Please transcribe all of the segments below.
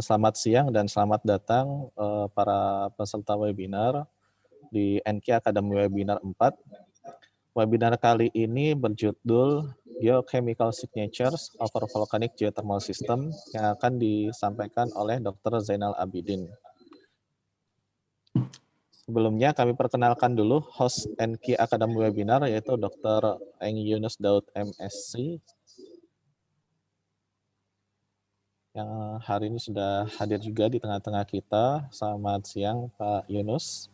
Selamat siang dan selamat datang para peserta webinar di NK Academy Webinar 4. Webinar kali ini berjudul Geochemical Signatures of a Volcanic Geothermal System yang akan disampaikan oleh Dr. Zainal Abidin. Sebelumnya kami perkenalkan dulu host NK Academy Webinar yaitu Dr. Eng Yunus Daud MSc yang hari ini sudah hadir juga di tengah-tengah kita. Selamat siang Pak Yunus.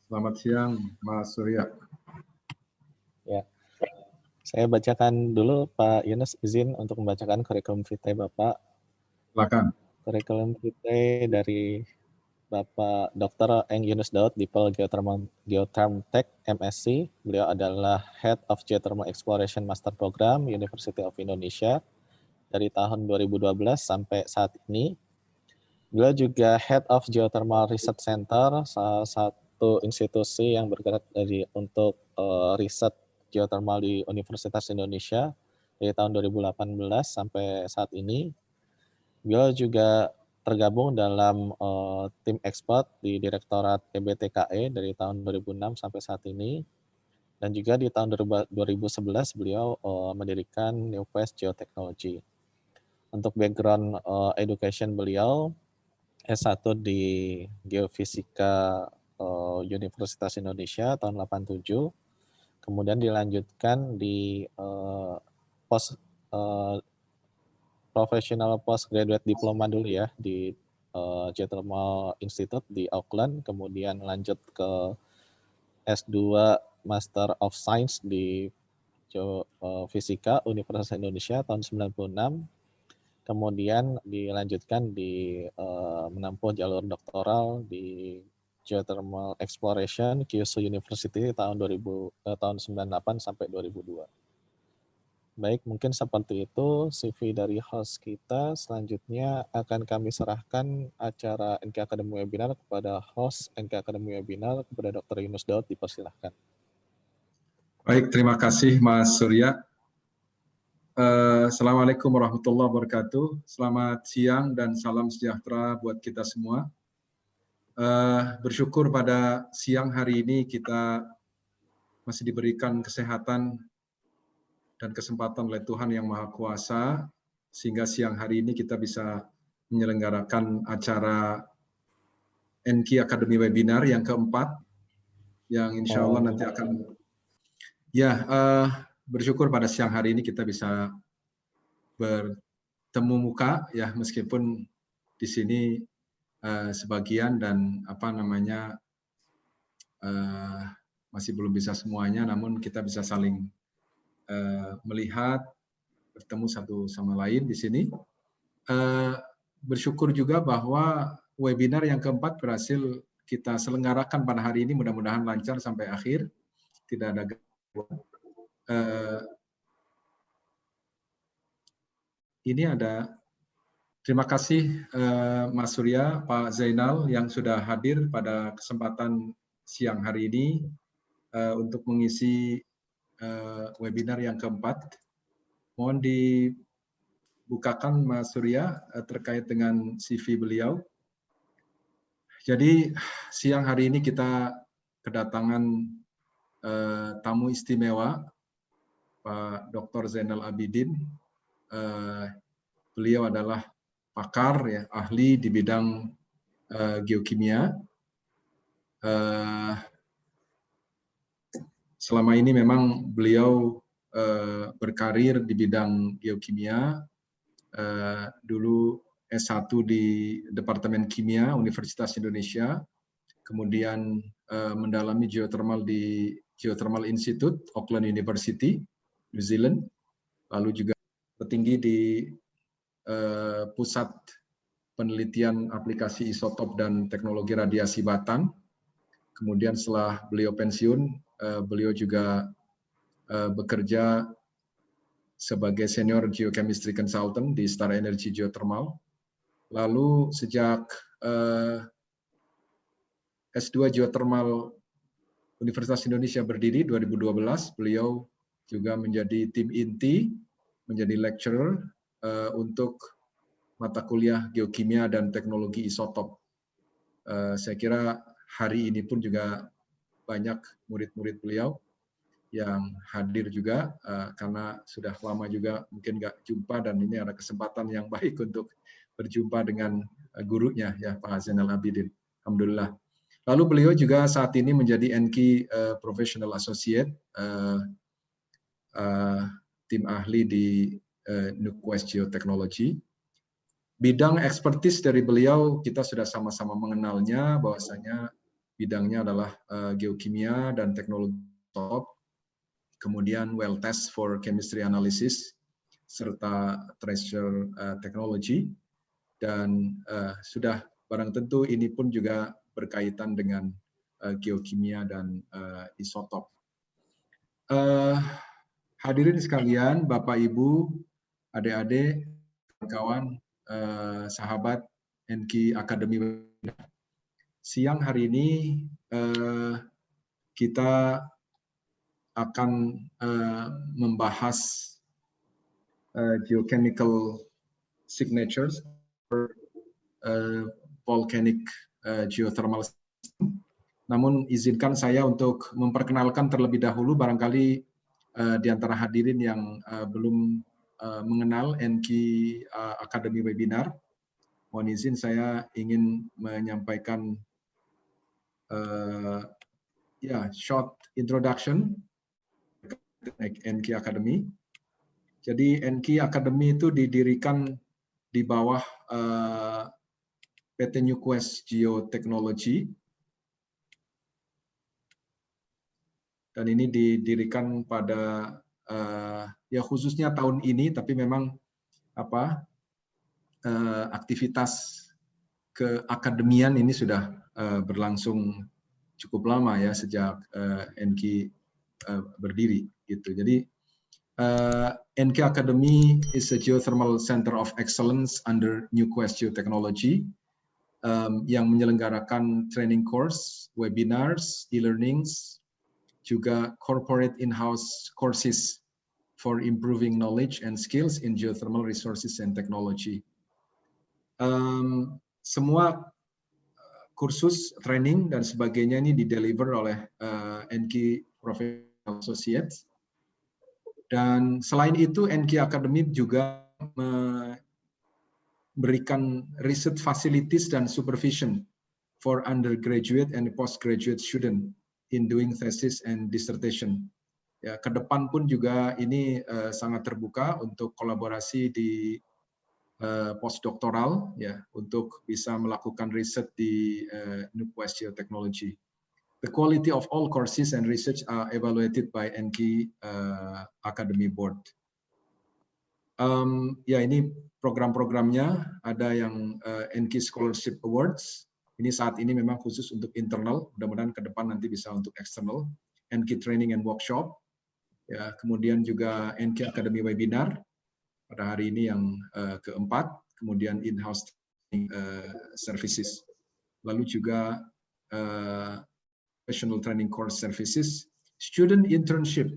Selamat siang Mas Surya. Ya, saya bacakan dulu Pak Yunus, izin untuk membacakan kurikulum vitae Bapak. Silakan. Kurikulum vitae dari Bapak Dr. Eng Yunus Daud, Dipel Geothermtech MSc. Beliau adalah Head of Geothermal Exploration Master Program University of Indonesia dari tahun 2012 sampai saat ini. Beliau juga Head of Geothermal Research Center, salah satu institusi yang bergerak untuk riset geothermal di Universitas Indonesia dari tahun 2018 sampai saat ini. Beliau juga tergabung dalam tim expert di Direktorat EBTKE dari tahun 2006 sampai saat ini. Dan juga di tahun 2011 beliau mendirikan New Quest Geotechnology. Untuk background education beliau, S1 di Geofisika Universitas Indonesia tahun 87, kemudian dilanjutkan di Professional Postgraduate Diploma dulu ya di Geothermal Institute di Auckland, kemudian lanjut ke S2 Master of Science di Geofisika Universitas Indonesia tahun 96. Kemudian dilanjutkan di menempuh jalur doktoral di Geothermal Exploration Kyushu University tahun 98 sampai 2002. Baik, mungkin seperti itu CV dari host kita. Selanjutnya akan kami serahkan acara NK Academy Webinar kepada host NK Academy Webinar, kepada Dr. Yunus Daud, dipersilahkan. Baik, terima kasih Mas Surya. Assalamualaikum warahmatullahi wabarakatuh. Selamat siang dan salam sejahtera buat kita semua. Bersyukur pada siang hari ini kita masih diberikan kesehatan dan kesempatan oleh Tuhan Yang Maha Kuasa, sehingga siang hari ini kita bisa menyelenggarakan acara NK Academy Webinar yang keempat, yang insya Allah nanti akan bersyukur pada siang hari ini kita bisa bertemu muka ya, meskipun di sini sebagian dan masih belum bisa semuanya, namun kita bisa saling melihat, bertemu satu sama lain di sini. Bersyukur juga bahwa webinar yang keempat berhasil kita selenggarakan pada hari ini, mudah-mudahan lancar sampai akhir, tidak ada gangguan. Ini ada, terima kasih Mas Surya, Pak Zainal yang sudah hadir pada kesempatan siang hari ini untuk mengisi webinar yang keempat. Mohon dibukakan Mas Surya terkait dengan CV beliau. Jadi siang hari ini kita kedatangan tamu istimewa, Pak Dr. Zainal Abidin. Beliau adalah pakar, ya, ahli di bidang geokimia. Selama ini memang beliau berkarir di bidang geokimia. Dulu S1 di Departemen Kimia Universitas Indonesia, kemudian mendalami geothermal di Geothermal Institute, Auckland University, New Zealand, lalu juga tertinggi di Pusat Penelitian Aplikasi Isotop dan Teknologi Radiasi Batang. Kemudian setelah beliau pensiun, beliau juga bekerja sebagai Senior Geochemistry Consultant di Star Energy Geothermal. Lalu sejak S2 Geothermal Universitas Indonesia berdiri 2012, beliau juga menjadi tim inti, menjadi lecturer untuk mata kuliah Geokimia dan Teknologi Isotop. Saya kira hari ini pun juga banyak murid-murid beliau yang hadir juga, karena sudah lama juga mungkin nggak jumpa, dan ini ada kesempatan yang baik untuk berjumpa dengan gurunya, ya, Pak Zainal Abidin. Alhamdulillah. Lalu beliau juga saat ini menjadi NQ Professional Associate, tim ahli di Nuquest Geotechnology. Bidang ekspertis dari beliau kita sudah sama-sama mengenalnya, bahwasanya bidangnya adalah geokimia dan teknologi isotop, kemudian well test for chemistry analysis, serta tracer technology, dan sudah barang tentu ini pun juga berkaitan dengan geokimia dan isotop. Hadirin sekalian, Bapak Ibu, adik-adik, kawan, sahabat NQ Academy. Siang hari ini kita akan membahas geochemical signatures for volcanic geothermal system. Namun izinkan saya untuk memperkenalkan terlebih dahulu, barangkali di antara hadirin yang belum mengenal NQ Academy Webinar. Mohon izin saya ingin menyampaikan short introduction NQ Academy. Jadi NQ Academy itu didirikan di bawah PT Nuquest Geotechnology, dan ini didirikan pada khususnya tahun ini, tapi memang aktivitas keakademian ini sudah berlangsung cukup lama, ya, sejak NQ berdiri gitu. Jadi NQ Academy is a geothermal center of excellence under Nuquest Geotechnology, yang menyelenggarakan training course, webinars, e-learnings, juga corporate in-house courses for improving knowledge and skills in geothermal resources and technology. Semua kursus, training, dan sebagainya ini dideliver oleh NQ Professional Associates. Dan selain itu, NQ Academy juga memberikan research facilities dan supervision for undergraduate and postgraduate student in doing thesis and dissertation. Ya, ke depan pun juga ini sangat terbuka untuk kolaborasi di postdoktoral, ya, untuk bisa melakukan riset di Nuquest Geotechnology. The quality of all courses and research are evaluated by NQ Academy Board. Ini program-programnya, ada yang NQ Scholarship Awards. Ini saat ini memang khusus untuk internal, mudah-mudahan ke depan nanti bisa untuk external. NQ Training and Workshop, ya, kemudian juga NQ Academy Webinar pada hari ini yang keempat, kemudian in-house services, lalu juga professional training course services, student internship,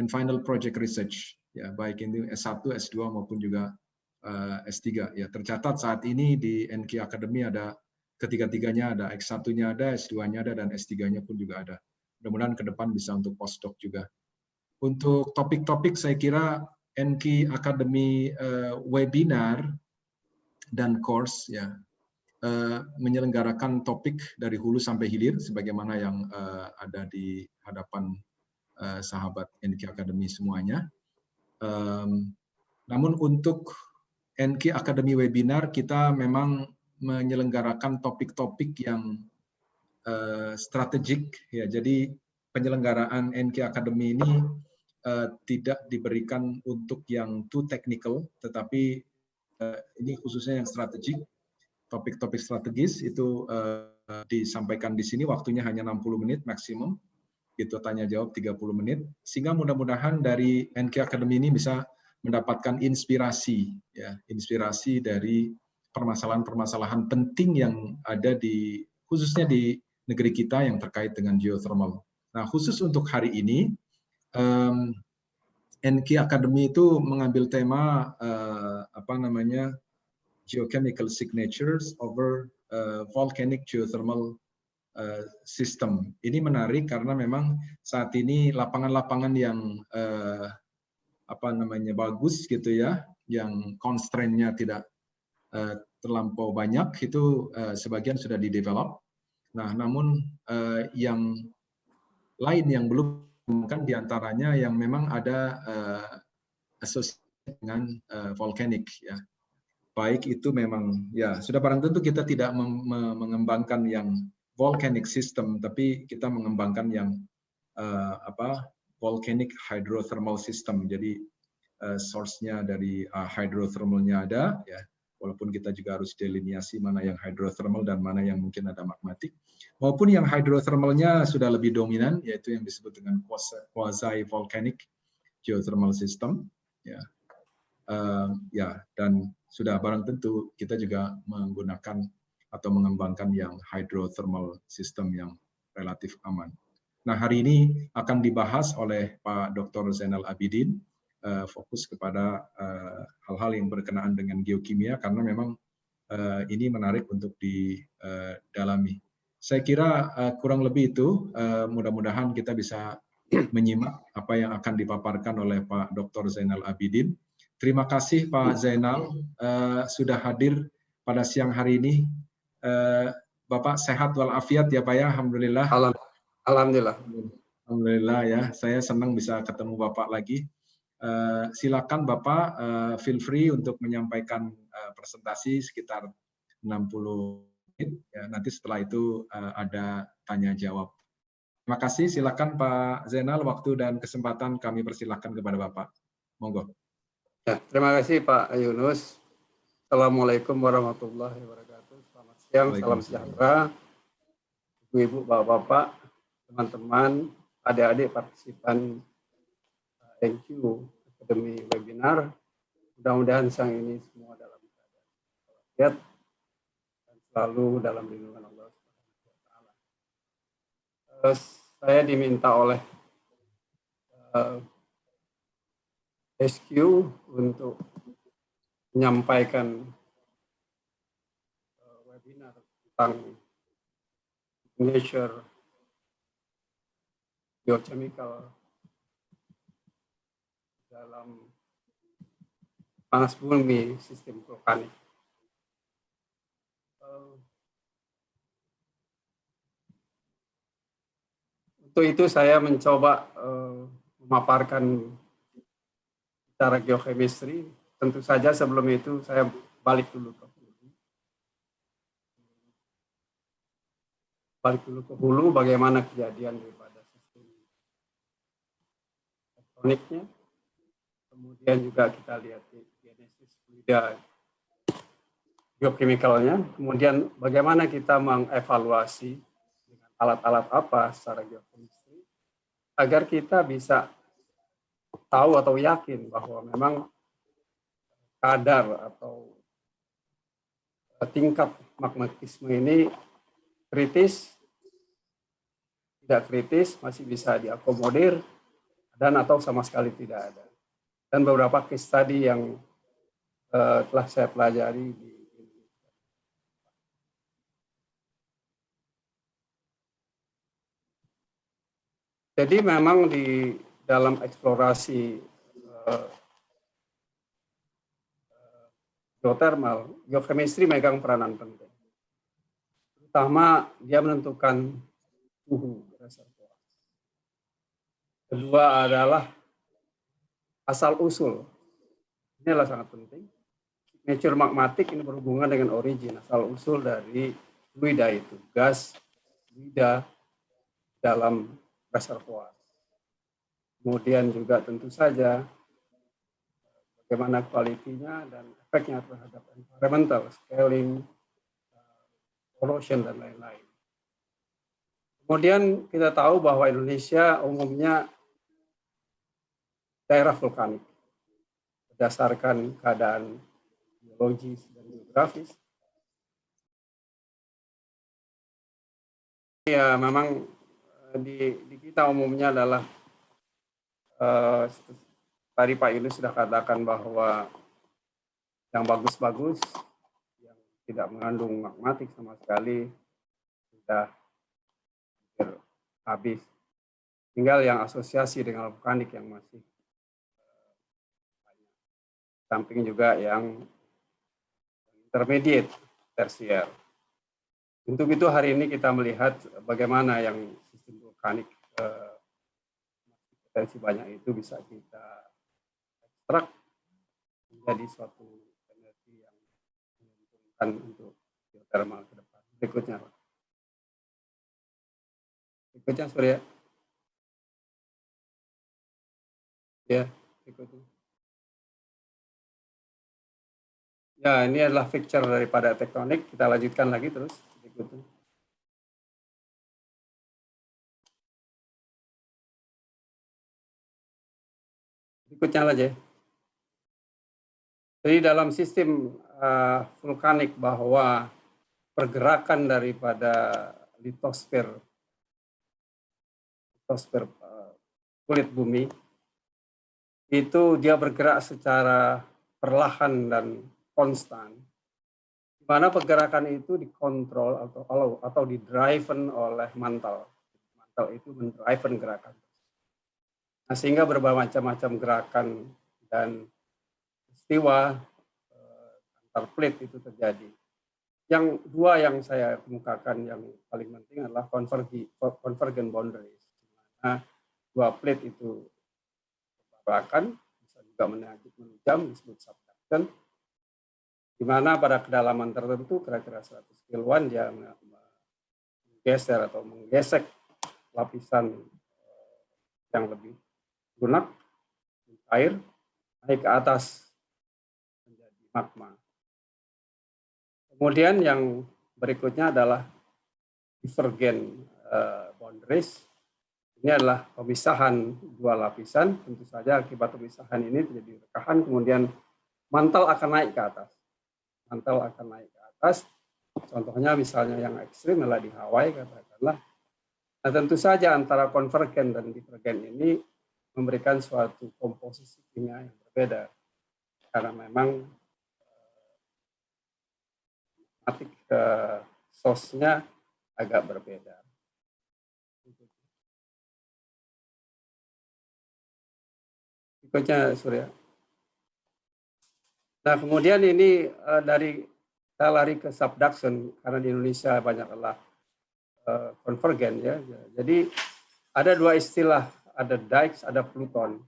and final project research, ya, baik ini S1, S2 maupun juga S3. Ya, tercatat saat ini di NQ Academy ada ketiga-tiganya, ada X1-nya ada, S2-nya ada, dan S3-nya pun juga ada. Mudah-mudahan ke depan bisa untuk postdoc juga. Untuk topik-topik, saya kira NQ Academy webinar dan course, ya, menyelenggarakan topik dari hulu sampai hilir sebagaimana yang ada di hadapan sahabat NQ Academy semuanya. Namun untuk NQ Academy webinar kita memang menyelenggarakan topik-topik yang strategik, ya. Jadi penyelenggaraan NQ Academy ini tidak diberikan untuk yang too technical, tetapi ini khususnya yang strategik. Topik-topik strategis itu disampaikan di sini, waktunya hanya 60 menit maksimum, gitu, tanya jawab 30 menit, sehingga mudah-mudahan dari NQ Academy ini bisa mendapatkan inspirasi, ya, inspirasi dari permasalahan-permasalahan penting yang ada di khususnya di negeri kita yang terkait dengan geothermal. Nah, khusus untuk hari ini NQ Academy itu mengambil tema geochemical signatures over volcanic geothermal system. Ini menarik karena memang saat ini lapangan-lapangan yang bagus gitu ya, yang constraint-nya tidak terlampau banyak itu sebagian sudah di-develop. Nah, namun yang lain yang belum kan diantaranya yang memang ada asosiasi dengan volcanic ya. Baik itu memang ya sudah barang tentu kita tidak mengembangkan yang volcanic system, tapi kita mengembangkan yang volcanic hydrothermal system. Jadi source-nya dari hydrothermalnya ada ya. Walaupun kita juga harus deliniasi mana yang hydrothermal dan mana yang mungkin ada magmatik. Maupun yang hydrothermalnya sudah lebih dominan, yaitu yang disebut dengan quasi-volcanic geothermal system. Ya. Dan sudah barang tentu kita juga menggunakan atau mengembangkan yang hydrothermal system yang relatif aman. Nah, hari ini akan dibahas oleh Pak Dr. Zainal Abidin, fokus kepada hal-hal yang berkenaan dengan geokimia karena memang ini menarik untuk didalami. Saya kira kurang lebih itu, mudah-mudahan kita bisa menyimak apa yang akan dipaparkan oleh Pak Dr. Zainal Abidin. Terima kasih Pak Zainal sudah hadir pada siang hari ini. Bapak sehat walafiat ya Pak ya, alhamdulillah. Alhamdulillah. Alhamdulillah ya, saya senang bisa ketemu Bapak lagi. Silakan Bapak, feel free untuk menyampaikan presentasi sekitar 60 menit. Ya, nanti setelah itu ada tanya jawab. Terima kasih, silakan Pak Zainal, waktu dan kesempatan kami persilahkan kepada Bapak. Monggo. Ya, terima kasih Pak Yunus. Assalamualaikum warahmatullahi wabarakatuh. Selamat siang, salam sejahtera. Ibu-ibu, bapak-bapak, teman-teman, adik-adik partisipan NQ Akademi Webinar. Mudah-mudahan siang ini semua dalam keadaan sehat dan selalu dalam lindungan Allah SWT. Saya diminta oleh SQ untuk menyampaikan webinar tentang nature geochemical dalam panas bumi sistem vulkanik. Untuk itu saya mencoba memaparkan secara geochemistry. Tentu saja sebelum itu saya balik dulu ke hulu. Bagaimana kejadian daripada sistem tektoniknya. Kemudian juga kita lihat genesis fluida geochemicalnya. Kemudian bagaimana kita mengevaluasi dengan alat-alat apa secara geochemistry agar kita bisa tahu atau yakin bahwa memang kadar atau tingkat magmatisme ini kritis, tidak kritis, masih bisa diakomodir, dan atau sama sekali tidak ada. Dan beberapa case study yang telah saya pelajari di jadi memang di dalam eksplorasi geothermal, geochemistry megang peranan penting. Pertama, dia menentukan suhu reservoir. Kedua adalah asal-usul. Ini adalah sangat penting. Nature magmatik ini berhubungan dengan origin, asal-usul dari fluida itu, gas, fluida dalam reservoir. Kemudian juga tentu saja bagaimana kualitinya dan efeknya terhadap environmental, scaling, corrosion, dan lain-lain. Kemudian kita tahu bahwa Indonesia umumnya daerah vulkanik berdasarkan keadaan geologis dan geografis. Ya, memang di kita umumnya adalah tadi Pak Yunus sudah katakan bahwa yang bagus-bagus tidak mengandung magmatik sama sekali, sudah hampir habis. Tinggal yang asosiasi dengan vulkanik yang masih banyak. Samping juga yang intermediate, tersier. Untuk itu hari ini kita melihat bagaimana yang sistem vulkanik potensi banyak itu bisa kita ekstrak menjadi suatu energi yang menguntungkan untuk geothermal ke depan. Berikutnya, Pak. Berikutnya, Surya. Ya, berikutnya. Ya, ini adalah picture daripada tektonik. Kita lanjutkan lagi terus. Berikutnya. Berikutnya aja. Jadi dalam sistem vulkanik bahwa pergerakan daripada litosfer kulit bumi itu dia bergerak secara perlahan dan konstan, di mana pergerakan itu dikontrol atau didriven oleh mantel. Mantel itu mendriven gerakan. Nah, sehingga berbagai macam gerakan dan peristiwa antar plate itu terjadi. Yang dua yang saya kemukakan yang paling penting adalah convergent boundaries. Nah, dua plate itu bertabrakan, bisa juga menajam, disebut subduction, di mana pada kedalaman tertentu kira-kira 100 kiloan dia menggeser atau menggesek lapisan yang lebih lunak, air, naik ke atas menjadi magma. Kemudian yang berikutnya adalah divergent boundaries. Ini adalah pemisahan dua lapisan. Tentu saja akibat pemisahan ini terjadi rekahan, kemudian mantel akan naik ke atas. Mantel akan naik ke atas. Contohnya misalnya yang ekstrim adalah di Hawaii katakanlah. Nah, tentu saja antara konvergen dan divergen ini memberikan suatu komposisi kimia yang berbeda karena memang matematik source-nya agak berbeda. Berikutnya, Surya. Nah, kemudian ini dari saya lari ke subduction karena di Indonesia banyak adalah konvergen ya. Jadi ada dua istilah, ada dikes, ada pluton.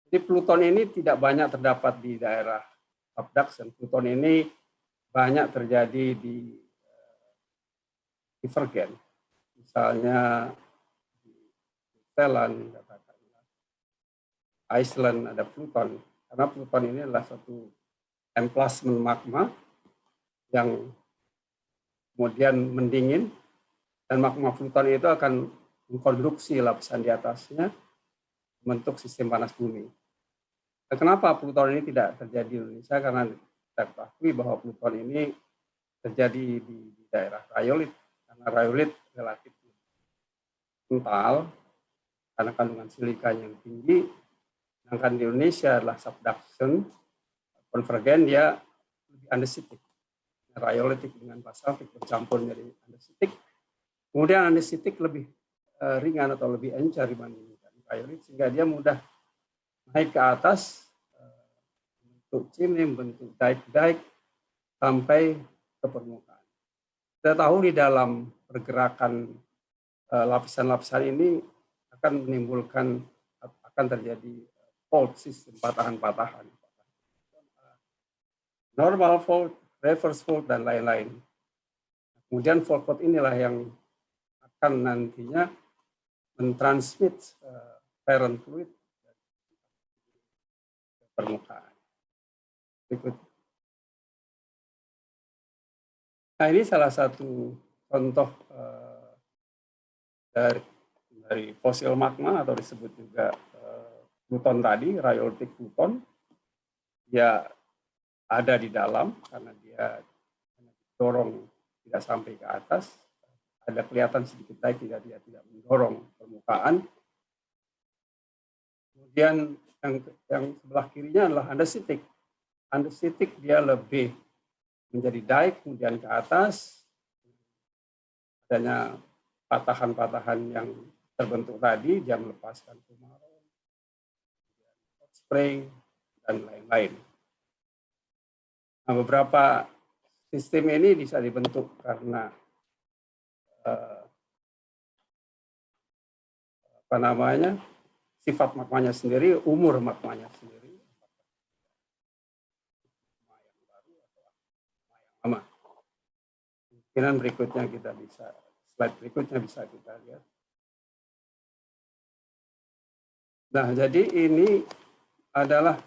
Jadi pluton ini tidak banyak terdapat di daerah subduction. Pluton ini banyak terjadi di divergen. Misalnya di Thailand, Iceland ada pluton. Karena pluton ini adalah satu emplacement magma yang kemudian mendingin, dan magma pluton itu akan mengkonduksi lapisan di atasnya membentuk sistem panas bumi. Nah, kenapa pluton ini tidak terjadi di Indonesia? Karena kita ketahui bahwa pluton ini terjadi di daerah rhyolite, karena rhyolite relatif kental karena kandungan silika yang tinggi. Sedangkan di Indonesia adalah subduction, konvergen dia lebih andesitik. Rhyolitic dengan basaltik bercampur menjadi andesitik. Kemudian andesitik lebih ringan atau lebih encer dibandingkan rhyolite, sehingga dia mudah naik ke atas, bentuk chimney, bentuk dike sampai ke permukaan. Kita tahu di dalam pergerakan lapisan-lapisan ini akan menimbulkan, akan terjadi fault system, patahan-patahan. Normal fault, reverse fault, dan lain-lain. Kemudian fault code inilah yang akan nantinya mentransmit parent fluid ke permukaan. Berikut. Nah, ini salah satu contoh dari fosil magma atau disebut juga pluton tadi, rhyolitic pluton. Ya, ada di dalam karena dia dorong tidak sampai ke atas, ada kelihatan sedikit naik, dia tidak mendorong permukaan. Kemudian yang sebelah kirinya adalah andesitik. Andesitik dia lebih menjadi dike, kemudian ke atas, adanya patahan-patahan yang terbentuk tadi, dia melepaskan fumaroles, spray, dan lain-lain. Nah, beberapa sistem ini bisa dibentuk karena sifat magmanya sendiri, umur magmanya sendiri, yang baru atau yang lama. Kemungkinan berikutnya slide berikutnya bisa kita lihat. Nah, jadi ini adalah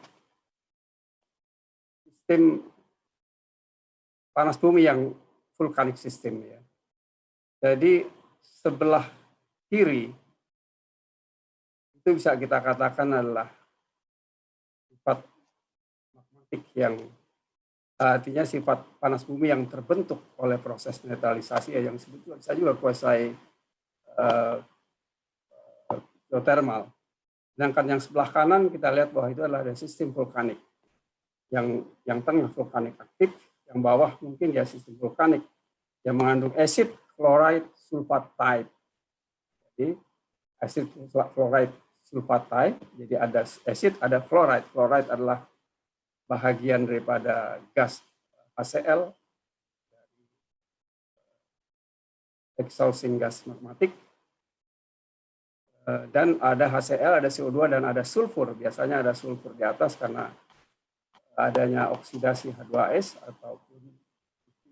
sistem panas bumi yang vulkanik sistem ya. Jadi sebelah kiri itu bisa kita katakan adalah sifat magmatik yang artinya sifat panas bumi yang terbentuk oleh proses netralisasi yang sebetulnya bisa juga kuasai geothermal. Sedangkan yang sebelah kanan kita lihat bahwa itu adalah sistem vulkanik. Yang tengah vulkanik aktif, yang bawah mungkin dia sistem vulkanik yang mengandung acid, chloride, sulfide. Jadi acid, chloride, sulfide. Jadi ada acid, ada chloride. Chloride adalah bahagian daripada gas HCl, exhausting gas magmatik. Dan ada HCl, ada CO2, dan ada sulfur. Biasanya ada sulfur di atas karena adanya oksidasi H2S ataupun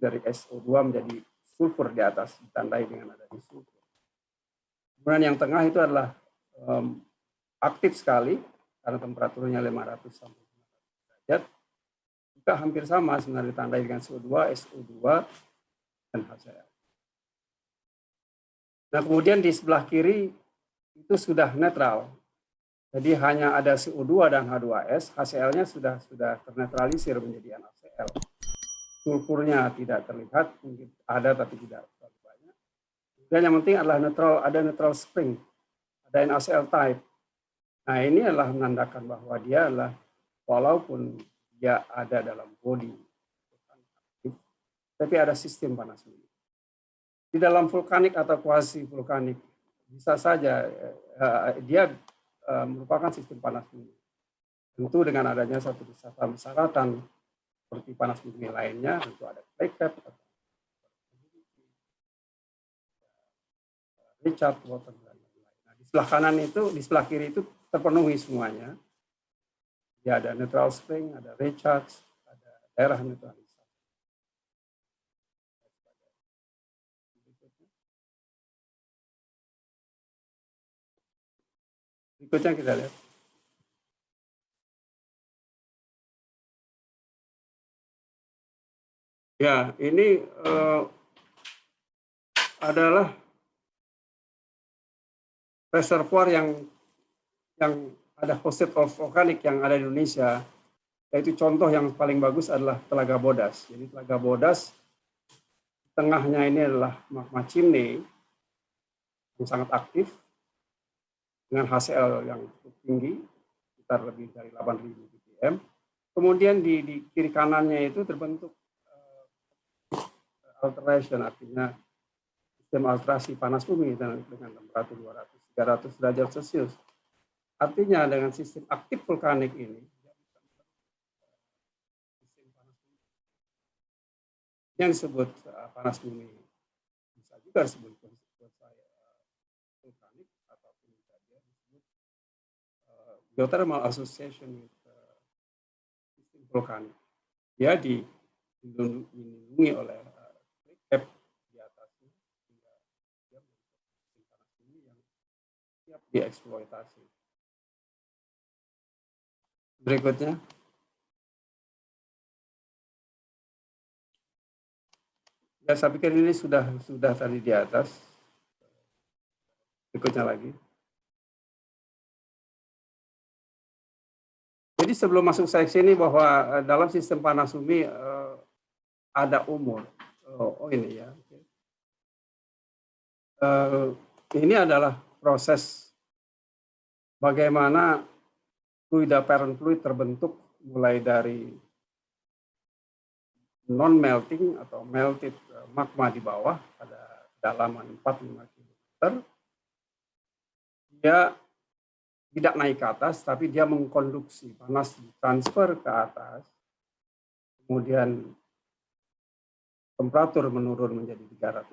dari SO2 menjadi sulfur di atas, ditandai dengan adanya sulfur. Kemudian yang tengah itu adalah aktif sekali karena temperaturnya 500 sampai 500 derajat. Juga hampir sama sebenarnya ditandai dengan CO2, SO2, dan HCl. Nah, kemudian di sebelah kiri itu sudah netral. Jadi hanya ada CO2 dan H2S, HCl-nya sudah ternetralisir menjadi NaCl. Sulfurnya tidak terlihat, mungkin ada tapi tidak terlalu banyak. Dan yang penting adalah ada neutral spring, ada NaCl type. Nah, ini adalah menandakan bahwa dia adalah, walaupun dia ada dalam body, tapi ada sistem panas bumi. Di dalam vulkanik atau kuasi vulkanik, bisa saja dia merupakan sistem panas bumi. Tentu dengan adanya satu persyaratan seperti panas bumi lainnya, tentu ada clay cap, recharge water, dan lain-lain. Nah, di sebelah kanan itu, di sebelah kiri itu terpenuhi semuanya. Ya, ada neutral spring, ada recharge, ada daerah netralisasi. Berikutnya kita lihat. Ya, ini adalah reservoir yang ada hosted volkanik yang ada di Indonesia. Yaitu contoh yang paling bagus adalah Telaga Bodas. Jadi Telaga Bodas, tengahnya ini adalah magma chimney yang sangat aktif dengan HCl yang cukup tinggi, sekitar lebih dari 8.000 ppm. Kemudian di kiri kanannya itu terbentuk alteration, artinya sistem alterasi panas bumi dengan temperatur 200-300 derajat Celcius. Artinya dengan sistem aktif vulkanik ini, sistem panas bumi yang disebut panas bumi, bisa juga disebut vulkanik ataupun bisa disebut geothermal association with sistem vulkanik. Dia dilindungi oleh cap di atasnya sehingga dia menjadi sistem panas bumi yang siap dieksploitasi. Berikutnya. Ya, saya pikir ini sudah tadi di atas. Berikutnya lagi. Jadi sebelum masuk seksi ini bahwa dalam sistem panas bumi ada umur. Oh ini ya. Ini adalah proses bagaimana fluid apparent fluid terbentuk mulai dari non melting atau melted magma di bawah pada kedalaman 4-5 km, dia tidak naik ke atas, tapi dia mengkonduksi panas transfer ke atas, kemudian temperatur menurun menjadi 300-400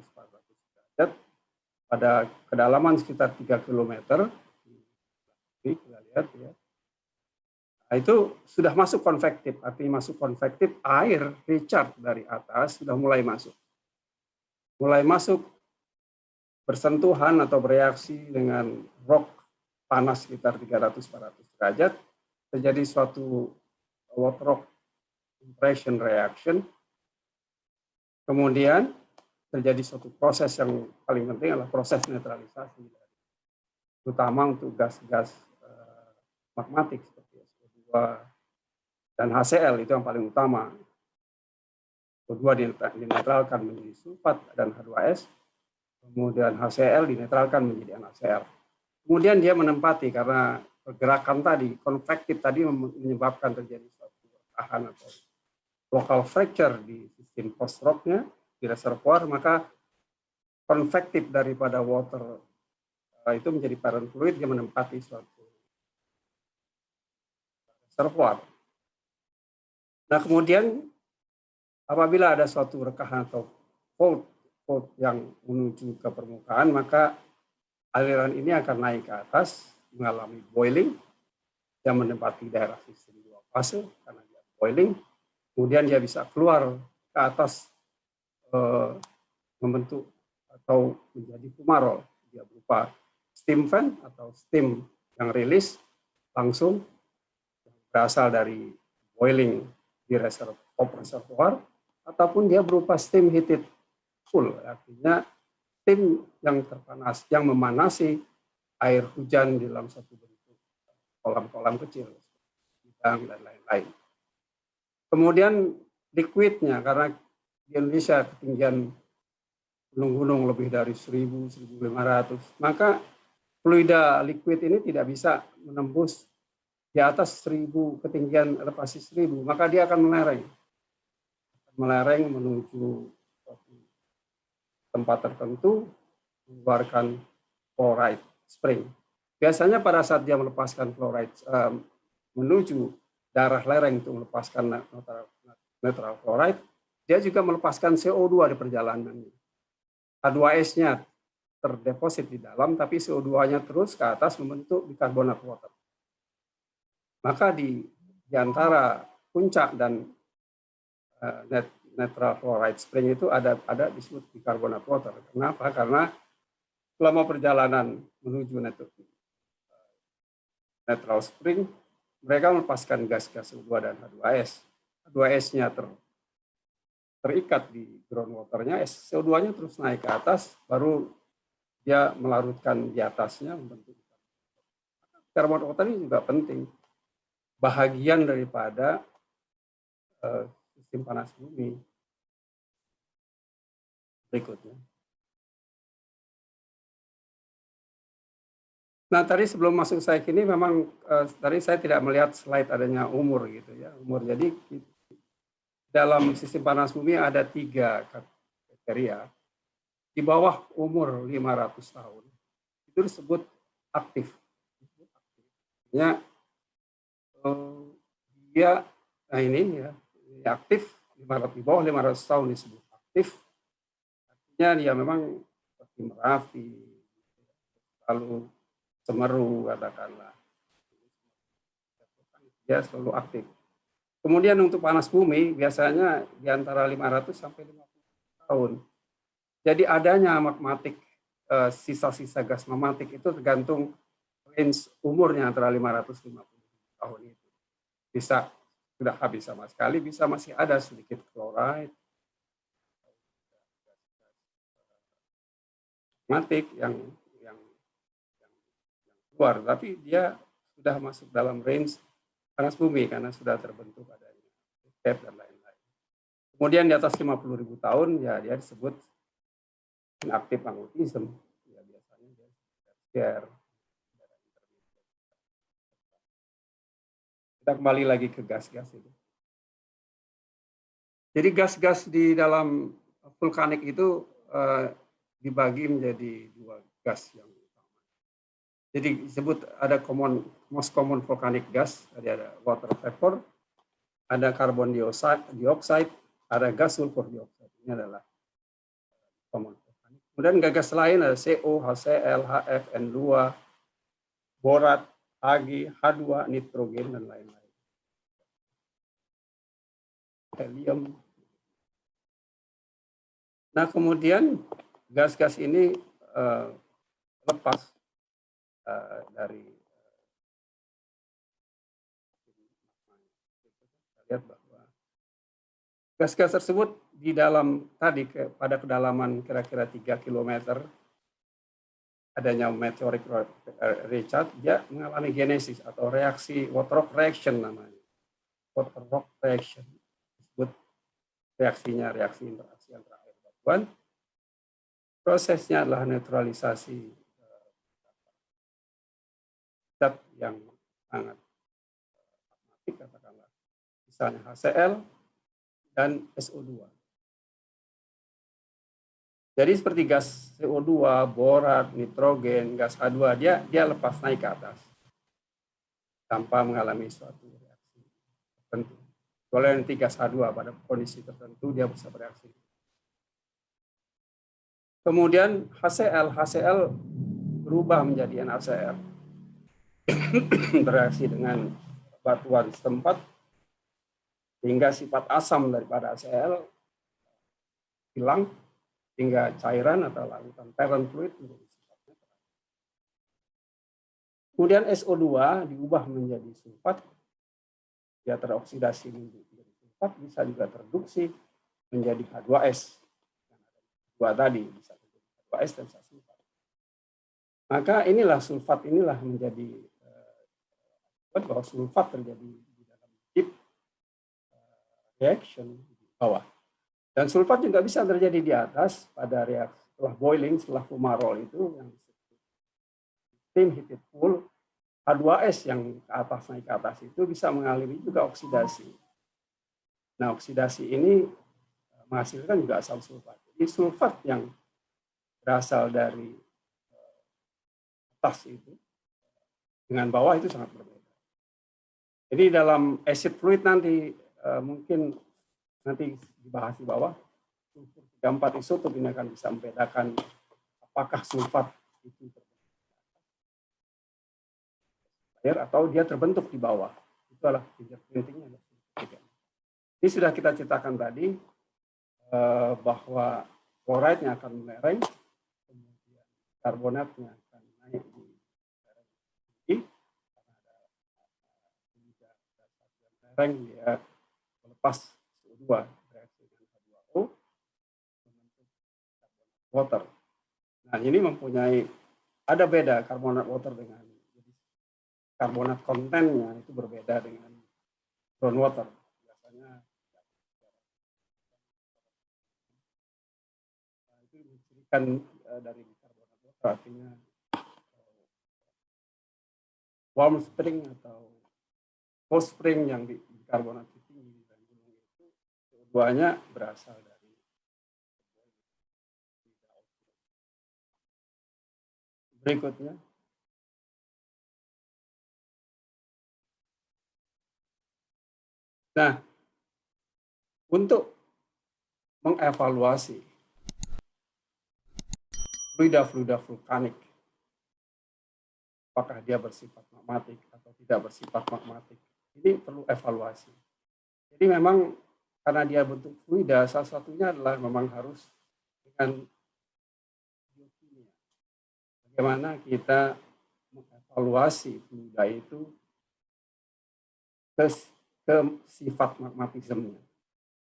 derajat pada kedalaman sekitar 3 km. Kita lihat ya. Nah, itu sudah masuk konvektif, artinya masuk konvektif, air recharge dari atas sudah mulai masuk. Mulai masuk bersentuhan atau bereaksi dengan rock panas sekitar 300-400 derajat, terjadi suatu water rock compression reaction. Kemudian terjadi suatu proses yang paling penting adalah proses netralisasi, terutama untuk gas-gas magmatik seperti SO2 dan HCl, itu yang paling utama. SO2 dinetralkan menjadi sulfat dan H2S, kemudian HCl dinetralkan menjadi NaCl. Kemudian dia menempati, karena pergerakan tadi, konvektif tadi menyebabkan terjadi suatu rekahan atau local fracture di sistem post rocknya, di reservoir, maka konvektif daripada water itu menjadi parent fluid, dia menempati suatu reservoir. Nah, kemudian apabila ada suatu rekahan atau fault yang menuju ke permukaan, maka aliran ini akan naik ke atas, mengalami boiling, yang menempati daerah sistem 2 fase karena dia boiling, kemudian dia bisa keluar ke atas, membentuk atau menjadi fumarol. Dia berupa steam fan atau steam yang rilis langsung berasal dari boiling di reservoir, ataupun dia berupa steam heated full, artinya steam yang terpanas, yang memanasi air hujan di dalam satu bentuk kolam-kolam kecil, bidang dan lain-lain. Kemudian liquidnya, karena di Indonesia ketinggian gunung-gunung lebih dari 1.000-1.500, maka fluida liquid ini tidak bisa menembus di atas 1.000, ketinggian elevasi 1.000, maka dia akan melereng menuju tempat tertentu, mengeluarkan chloride spring. Biasanya pada saat dia melepaskan chloride menuju daerah lereng untuk melepaskan neutral chloride, dia juga melepaskan CO2 di perjalanannya. H2S-nya terdeposit di dalam, tapi CO2-nya terus ke atas membentuk bikarbonat water. Maka di antara puncak dan neutral chloride spring itu ada disebut bikarbonat water. Kenapa? Karena selama perjalanan menuju neutral spring, mereka melepaskan gas-gas CO2 dan H2S. H2S-nya terikat di groundwater-nya, CO2-nya terus naik ke atas, baru dia melarutkan di atasnya membentuk bikarbonat water. Ini juga penting, bahagian daripada sistem panas bumi. Berikutnya. Nah, tadi sebelum masuk saya kini memang tadi saya tidak melihat slide adanya umur gitu ya. Umur, jadi dalam sistem panas bumi ada 3 kriteria. Di bawah umur 500 tahun itu disebut aktif. Ya, dia, nah ini ya, aktif, di bawah 500 tahun disebut aktif. Artinya dia memang seperti Merapi, lalu Semeru katakanlah, dia selalu aktif. Kemudian untuk panas bumi biasanya di antara 500 sampai 50 tahun. Jadi adanya magmatik, sisa-sisa gas magmatik itu tergantung range umurnya antara 550 tahun itu. Bisa sudah habis sama sekali, bisa masih ada sedikit chloride, magmatik yang keluar, tapi dia sudah masuk dalam range panas bumi karena sudah terbentuk adanya cap dan lain-lain. Kemudian di atas 50.000 tahun ya dia disebut inactive magmatism. Ya biasanya dia tersier. Kita kembali lagi ke gas-gas itu. Jadi gas-gas di dalam vulkanik itu dibagi menjadi dua gas yang utama. Jadi disebut ada most common volcanic gas, ada water vapor, ada carbon dioxide, ada gas sulfur dioxide. Ini adalah common volcanic. Kemudian gas lain ada CO, HCl, HF, N2, borat, Ag, H2, nitrogen, dan lain-lain. Helium. Nah, kemudian gas-gas ini lepas dari kita lihat bahwa gas-gas tersebut di dalam tadi pada kedalaman kira-kira 3 km adanya meteoric recharge, dia mengalami genesis atau reaksi water rock reaction namanya. Water rock reaction disebut reaksinya reaksi interaksi antara air batuan. Prosesnya adalah neutralisasi zat yang sangat magmatik, katakanlah misalnya HCl dan SO2. Jadi seperti gas CO2, borat, nitrogen, gas H2, dia lepas naik ke atas tanpa mengalami suatu reaksi tertentu. Kalau nanti gas H2 pada kondisi tertentu dia bisa bereaksi. Kemudian HCl berubah menjadi NaCl. Bereaksi dengan batuan setempat hingga sifat asam daripada HCl hilang hingga cairan atau larutan parent fluid menjadi sifatnya terakhir. Kemudian SO2 diubah menjadi sulfat, dia teroksidasi menjadi sulfat, bisa juga tereduksi menjadi H2S. Dua tadi bisa menjadi H2S dan sulfat. Maka inilah sulfat inilah menjadi bahwa sulfat terjadi di dalam deep reaction di bawah. Dan sulfat juga bisa terjadi di atas pada reaksi setelah boiling, setelah fumarol itu yang steam heated pool, H2S yang ke atas naik ke atas itu bisa mengalami juga oksidasi. Nah, oksidasi ini menghasilkan juga asam sulfat. Jadi sulfat yang berasal dari atas itu dengan bawah itu sangat berbeda. Jadi dalam acid fluid nanti mungkin nanti dibahas di bawah, sulfur 34 isotop ini akan bisa membedakan apakah sulfat itu terbentuk air atau dia terbentuk di bawah. Itu adalah fingerprintingnya. Ini sudah kita ceritakan tadi bahwa chloride-nya akan melereng, kemudian karbonatnya akan naik di lereng tinggi, lereng dia melepas CO2 bereaksi dengan H2O membentuk karbonat water. Nah, ini mempunyai ada beda karbonat water dengan karbonat kontennya itu berbeda dengan groundwater. Biasanya itu dicirikan dari karbonat water artinya warm spring atau cold spring yang di karbonat tinggi dan gunung itu CO2-nya berasal dari berikutnya. Nah, untuk mengevaluasi fluida vulkanik, apakah dia bersifat magmatik atau tidak bersifat magmatik, ini perlu evaluasi. Jadi memang karena dia bentuk fluida, salah satunya adalah memang harus dengan biokimia. Bagaimana kita mengevaluasi fluida itu ke sifat magmatismenya.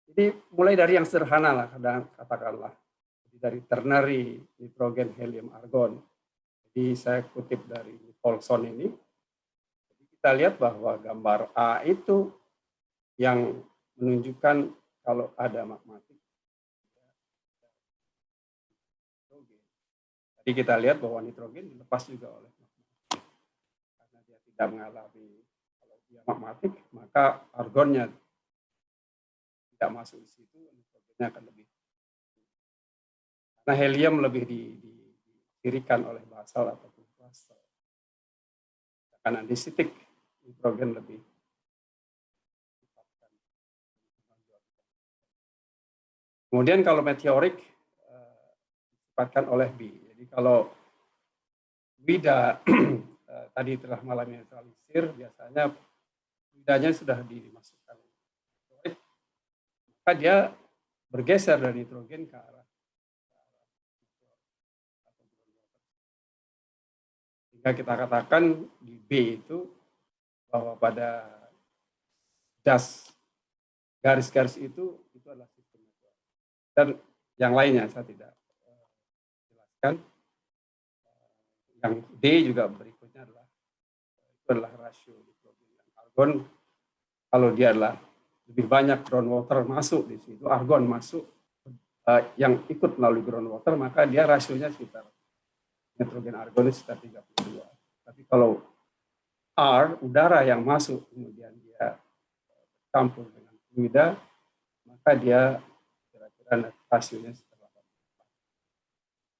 Jadi mulai dari yang sederhana lah, katakanlah dari ternary, nitrogen, helium, argon. Jadi saya kutip dari Paulson ini. Jadi kita lihat bahwa gambar A itu yang menunjukkan kalau ada magmatik. Jadi kita lihat bahwa nitrogen dilepas juga oleh magmatik. Karena dia tidak mengalami, kalau dia magmatik, maka argonnya tidak masuk di situ, nitrogennya akan lebih. Karena helium lebih dicirikan oleh basal ataupun cluster. Karena andesitik, nitrogen lebih. Kemudian kalau meteorik disifatkan oleh B. Jadi kalau wida tadi telah mengalami neutralisir, biasanya widanya sudah dimasukkan meteorik, maka dia bergeser dari nitrogen ke arah sehingga kita katakan di B itu bahwa pada das garis-garis itu adalah sistem meteorik. Dan yang lainnya saya tidak jelaskan. Yang D juga berikutnya adalah itu adalah rasio nitrogen dan argon. Kalau dia adalah lebih banyak groundwater masuk di situ, argon masuk yang ikut melalui groundwater, maka dia rasionya sekitar nitrogen argon sekitar 32. Tapi kalau R, udara yang masuk kemudian dia campur dengan fluida, maka dia kira-kira rasionya sekitar 8.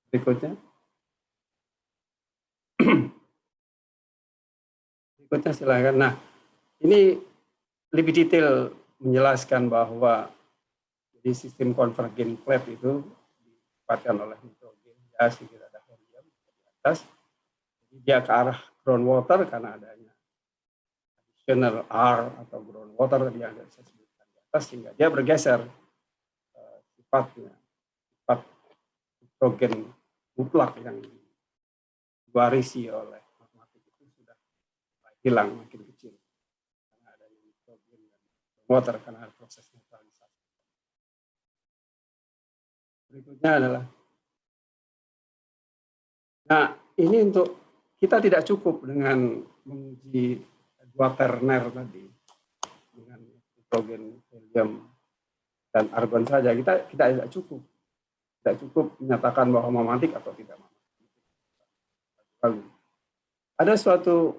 Berikutnya. Berikutnya silakan. Nah, ini lebih detail menjelaskan bahwa di sistem convergent clap itu didapatkan oleh nitrogen gas, tidak ada helium di atas. Jadi dia ke arah groundwater karena adanya additional R atau groundwater yang saya sebutkan di atas, sehingga dia bergeser sifat nitrogen mutlak yang diwarisi oleh magmatik itu sudah hilang, makin kecil karena adanya nitrogen dan water karena proses neutralisasi. Berikutnya adalah, nah ini untuk kita tidak cukup dengan menguji dua terner tadi dengan nitrogen, helium dan argon saja, kita tidak cukup menyatakan bahwa magmatik atau tidak magmatik. Ada suatu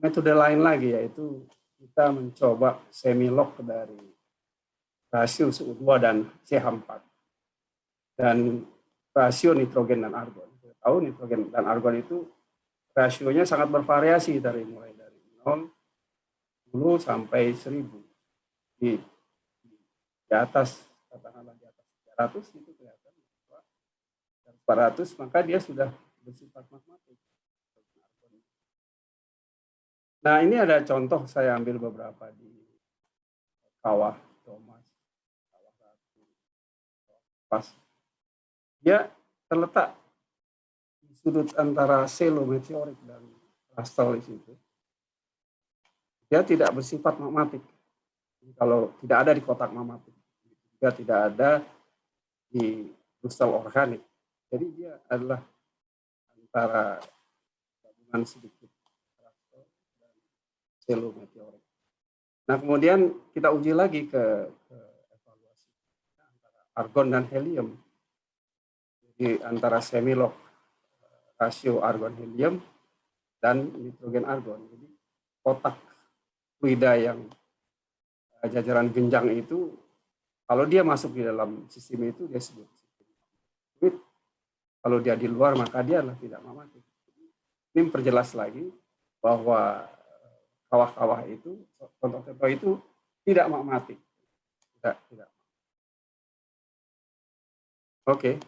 metode lain lagi, yaitu kita mencoba semi-log dari rasio SU2 dan CH4 dan rasio nitrogen dan argon. Kita tahu nitrogen dan argon itu rasionya sangat bervariasi mulai dari 0, 10 sampai 1000. Di atas, katakanlah di atas 300 itu kelihatan, 400 maka dia sudah bersifat magmatik. Nah, ini ada contoh, saya ambil beberapa di kawah Thomas, kawah Ratu, pas. Dia terletak di sudut antara selometeorik dan crustal di situ. Dia tidak bersifat magmatik. Kalau tidak ada di kotak magmatik, juga tidak ada di kristal organik. Jadi dia adalah antara gabungan sedikit crustal dan selometeorik. Nah, kemudian kita uji lagi ke evaluasi antara argon dan helium. Jadi antara semilog rasio argon helium dan nitrogen argon. Jadi kotak fluida yang jajaran genjang itu, kalau dia masuk di dalam sistem itu dia sebut sistem fluid. Kalau dia di luar maka dia adalah tidak magmatik. Ini memperjelas lagi bahwa kawah-kawah itu, contoh-contoh itu tidak magmatik. Tidak. Oke.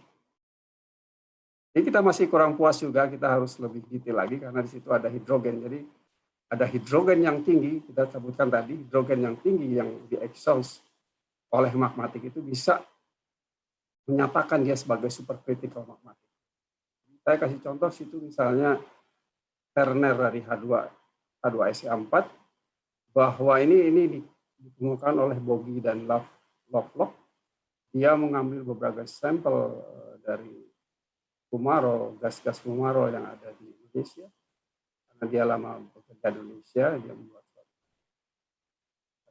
Jadi kita masih kurang puas juga, kita harus lebih detail lagi karena di situ ada hidrogen. Jadi ada hidrogen yang tinggi, kita sebutkan tadi, hidrogen yang tinggi yang di-exhaust oleh magmatik itu bisa menyatakan dia sebagai supercritical magmatik. Saya kasih contoh situ misalnya terner dari H2SE4, bahwa ini ditemukan oleh Bogie dan Lovelock. Dia mengambil beberapa sampel dari Fumaro, gas-gas Fumaro yang ada di Indonesia. Karena dia lama bekerja di Indonesia, dia membuat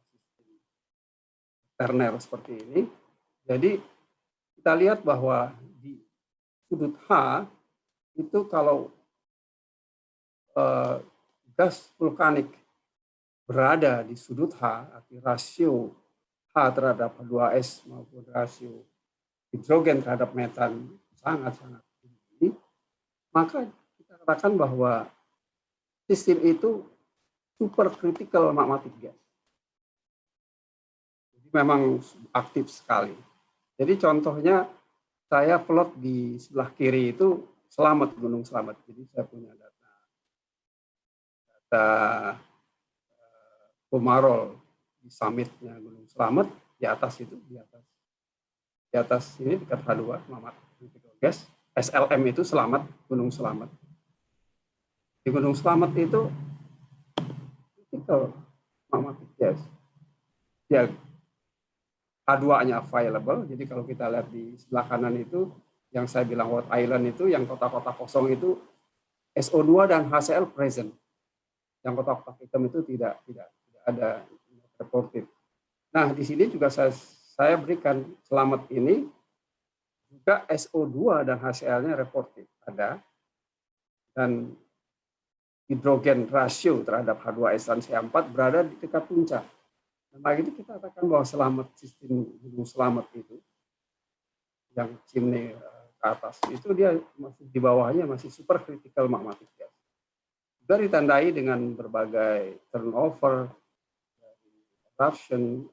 sistem terner seperti ini. Jadi kita lihat bahwa di sudut H itu kalau gas vulkanik berada di sudut H, arti rasio terhadap H2S maupun rasio hidrogen terhadap metan sangat-sangat tinggi, maka kita katakan bahwa sistem itu super critical magmatic gas. Jadi memang aktif sekali. Jadi contohnya saya plot di sebelah kiri itu Slamet, Gunung Slamet. Jadi saya punya data Pomarol di summitnya Gunung Slamet, di atas itu, di atas ini dekat H2, magmatic critical gas. SLM itu Slamet, Gunung Slamet. Di Gunung Slamet itu critical magmatic gas. Ya, H2-nya available, jadi kalau kita lihat di sebelah kanan itu, yang saya bilang White Island itu, yang kotak-kotak kosong itu, SO2 dan HCl present. Yang kotak-kotak hitam itu tidak ada reported. Nah, di sini juga saya berikan Slamet ini, juga SO2 dan HCl-nya reported, ada. Dan hidrogen rasio terhadap H2S dan C4 berada di dekat puncak. Nah, itu kita katakan bahwa sistem Gunung Slamet itu, yang chimney ke atas, itu dia masih di bawahnya masih super critical magmatic gas. Juga ditandai dengan berbagai turnover, eruption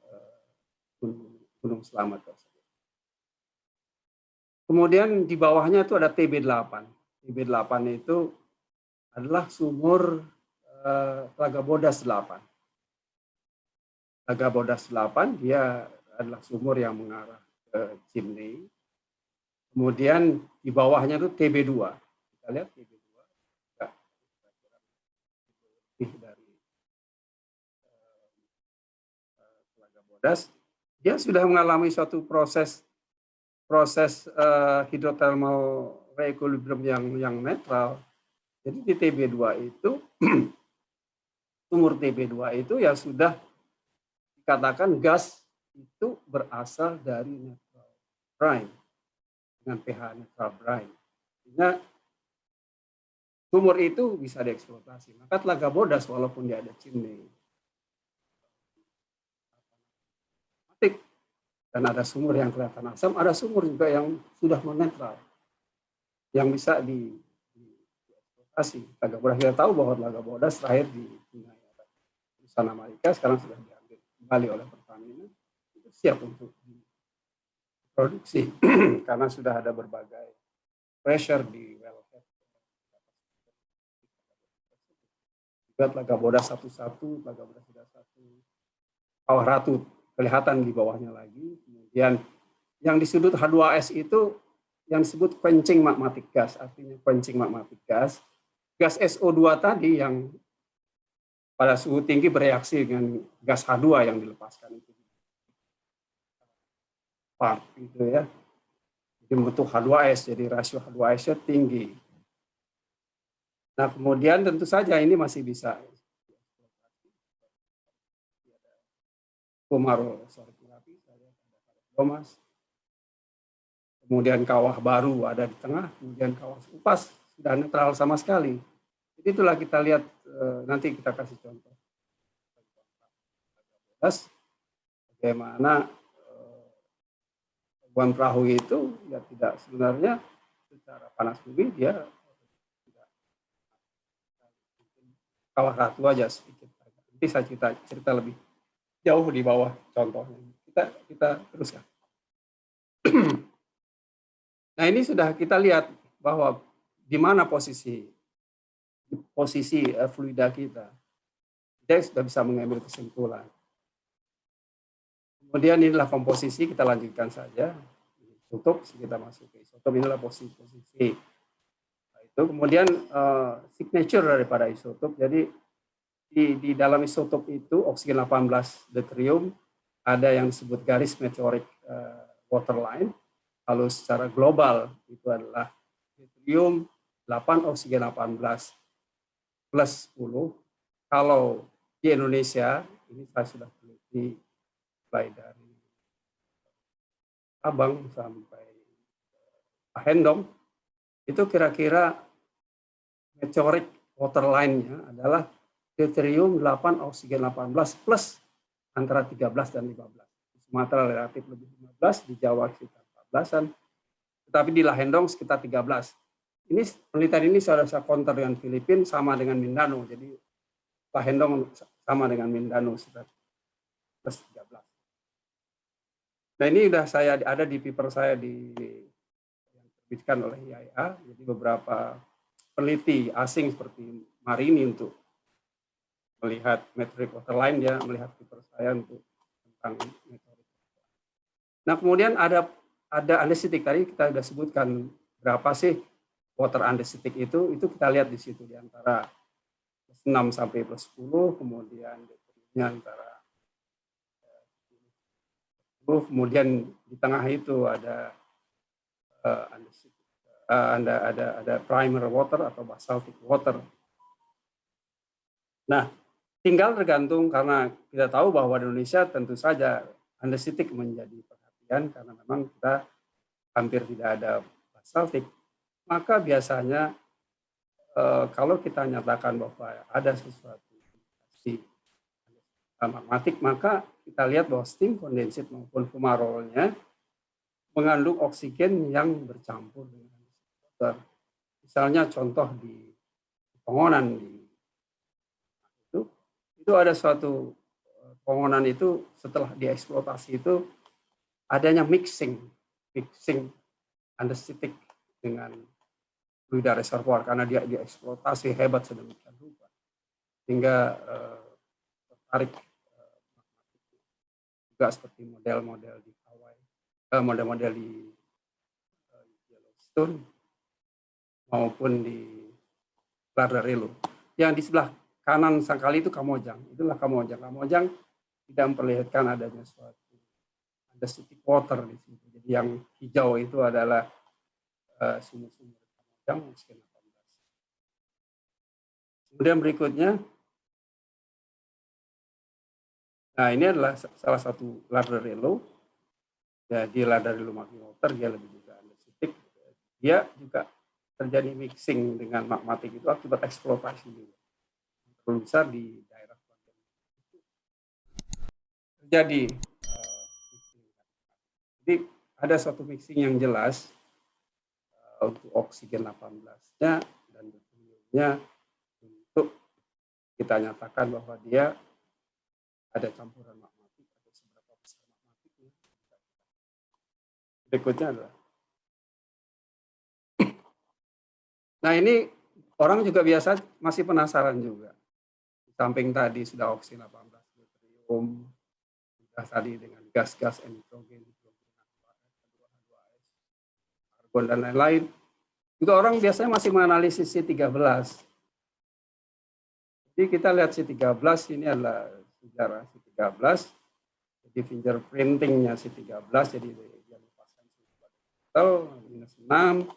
Gunung Slamet tersebut. Kemudian di bawahnya itu ada TB8. TB8 itu adalah sumur Telaga Bodas 8. Telaga Bodas 8 dia adalah sumur yang mengarah ke chimney. Kemudian di bawahnya itu TB2. Kita lihat TB2 lebih dari Telaga Bodas. Dia sudah mengalami suatu proses hidrothermal re-equilibrium yang netral. Jadi di TB2 itu sumur TB2 itu ya sudah dikatakan gas itu berasal dari neutral brine dengan pH neutral brine. Sehingga sumur itu bisa dieksploitasi. Maka Telaga Bodas walaupun dia ada chimney dan ada sumur yang kelihatan asam, ada sumur juga yang sudah menetral yang bisa dieksploitasi. Telaga Bodas, kita tahu bahwa Telaga Bodas terakhir di perusahaan Amerika, sekarang sudah diambil kembali oleh Pertamina, itu siap untuk diproduksi karena sudah ada berbagai pressure di wellhead. Juga Telaga Bodas 1, Telaga Bodas 1, Kawah Ratu kelihatan di bawahnya lagi. Kemudian yang di sudut H2S itu yang disebut quenching magmatic gas, artinya quenching magmatic gas. Gas SO2 tadi yang pada suhu tinggi bereaksi dengan gas H2 yang dilepaskan itu. Part gitu ya. Jadi membentuk H2S, jadi rasio H2S-nya tinggi. Nah, kemudian tentu saja ini masih bisa Pomarol terapi, Thomas. Kemudian kawah baru ada di tengah, kemudian kawah Upas sudah netral sama sekali. Jadi itulah kita lihat, nanti kita kasih contoh. Bagaimana Buan Perahu itu ya tidak sebenarnya secara panas bumi dia tidak, Kawah Ratu aja sedikit. Nanti saya cerita lebih jauh di bawah contohnya. Kita teruskan. Nah, ini sudah kita lihat bahwa di mana posisi fluida kita. Kita sudah bisa mengambil kesimpulan. Kemudian inilah komposisi, kita lanjutkan saja. Isotop, kita masuk ke isotop, inilah posisi. Nah, itu kemudian signature daripada isotop. Jadi di dalam isotop itu oksigen 18 deuterium ada yang disebut garis meteoric waterline. Kalau secara global itu adalah deuterium 8 oksigen 18 plus 10. Kalau di Indonesia ini saya sudah teliti mulai dari Abang sampai Hendong, itu kira-kira meteoric waterline-nya adalah deuterium 8 oksigen 18 plus antara 13 dan 15. Sumatera relatif lebih 15, di Jawa sekitar 14-an, tetapi di Lahendong sekitar 13. Ini penelitian ini saya counter dengan Filipina sama dengan Mindanao, jadi Lahendong sama dengan Mindanao sekitar plus 13. Nah ini sudah saya ada di paper saya yang diterbitkan oleh IAEA, jadi beberapa peneliti asing seperti Marini untuk melihat metric waterline, dia melihat paper saya untuk tentang metode. Nah kemudian ada andesitik, tadi kita sudah sebutkan berapa sih water andesitik itu kita lihat di situ di antara plus 6 sampai plus 10, kemudian antara 10, kemudian di tengah itu ada ada primer water atau basaltic water. Nah, tinggal tergantung, karena kita tahu bahwa di Indonesia tentu saja andesitik menjadi perhatian karena memang kita hampir tidak ada basaltik. Maka biasanya kalau kita nyatakan bahwa ada sesuatu magmatik, maka kita lihat bahwa steam kondensit maupun fumarolnya mengandung oksigen yang bercampur dengan water. Misalnya contoh di Pengonan itu ada suatu Pengonan itu setelah dieksploitasi itu adanya mixing andesitik dengan fluida reservoir karena dia dieksploitasi hebat sedemikian rupa sehingga tertarik juga seperti model-model di Hawaii, model-model di Yellowstone maupun di Lardarilu. Yang di sebelah kanan sekali itu Kamojang. Itulah Kamojang. Kamojang tidak memperlihatkan adanya suatu andesitic water di situ. Jadi yang hijau itu adalah sumur-sumur Kamojang sekitar 18. Kemudian berikutnya, nah ini adalah salah satu Lardarilu. Jadi Lardarilu magma water dia lebih juga andesitic. Dia juga terjadi mixing dengan magmatik itu akibat eksploitasi juga. Terlalu besar di daerah terjadi jadi ada suatu mixing yang jelas untuk oksigen 18-nya dan betulnya untuk kita nyatakan bahwa dia ada campuran magmatik atau seberapa besar magmatiknya. Berikutnya adalah, nah ini orang juga biasa masih penasaran juga. Di samping tadi sudah oksigen 18 deuterium, sudah tadi dengan gas-gas nitrogen, karbon dan lain-lain. Juga orang biasanya masih menganalisis C13. Jadi kita lihat C13 ini adalah sejarah C13. Jadi fingerprintingnya C13, jadi dia lepaskan minus 6.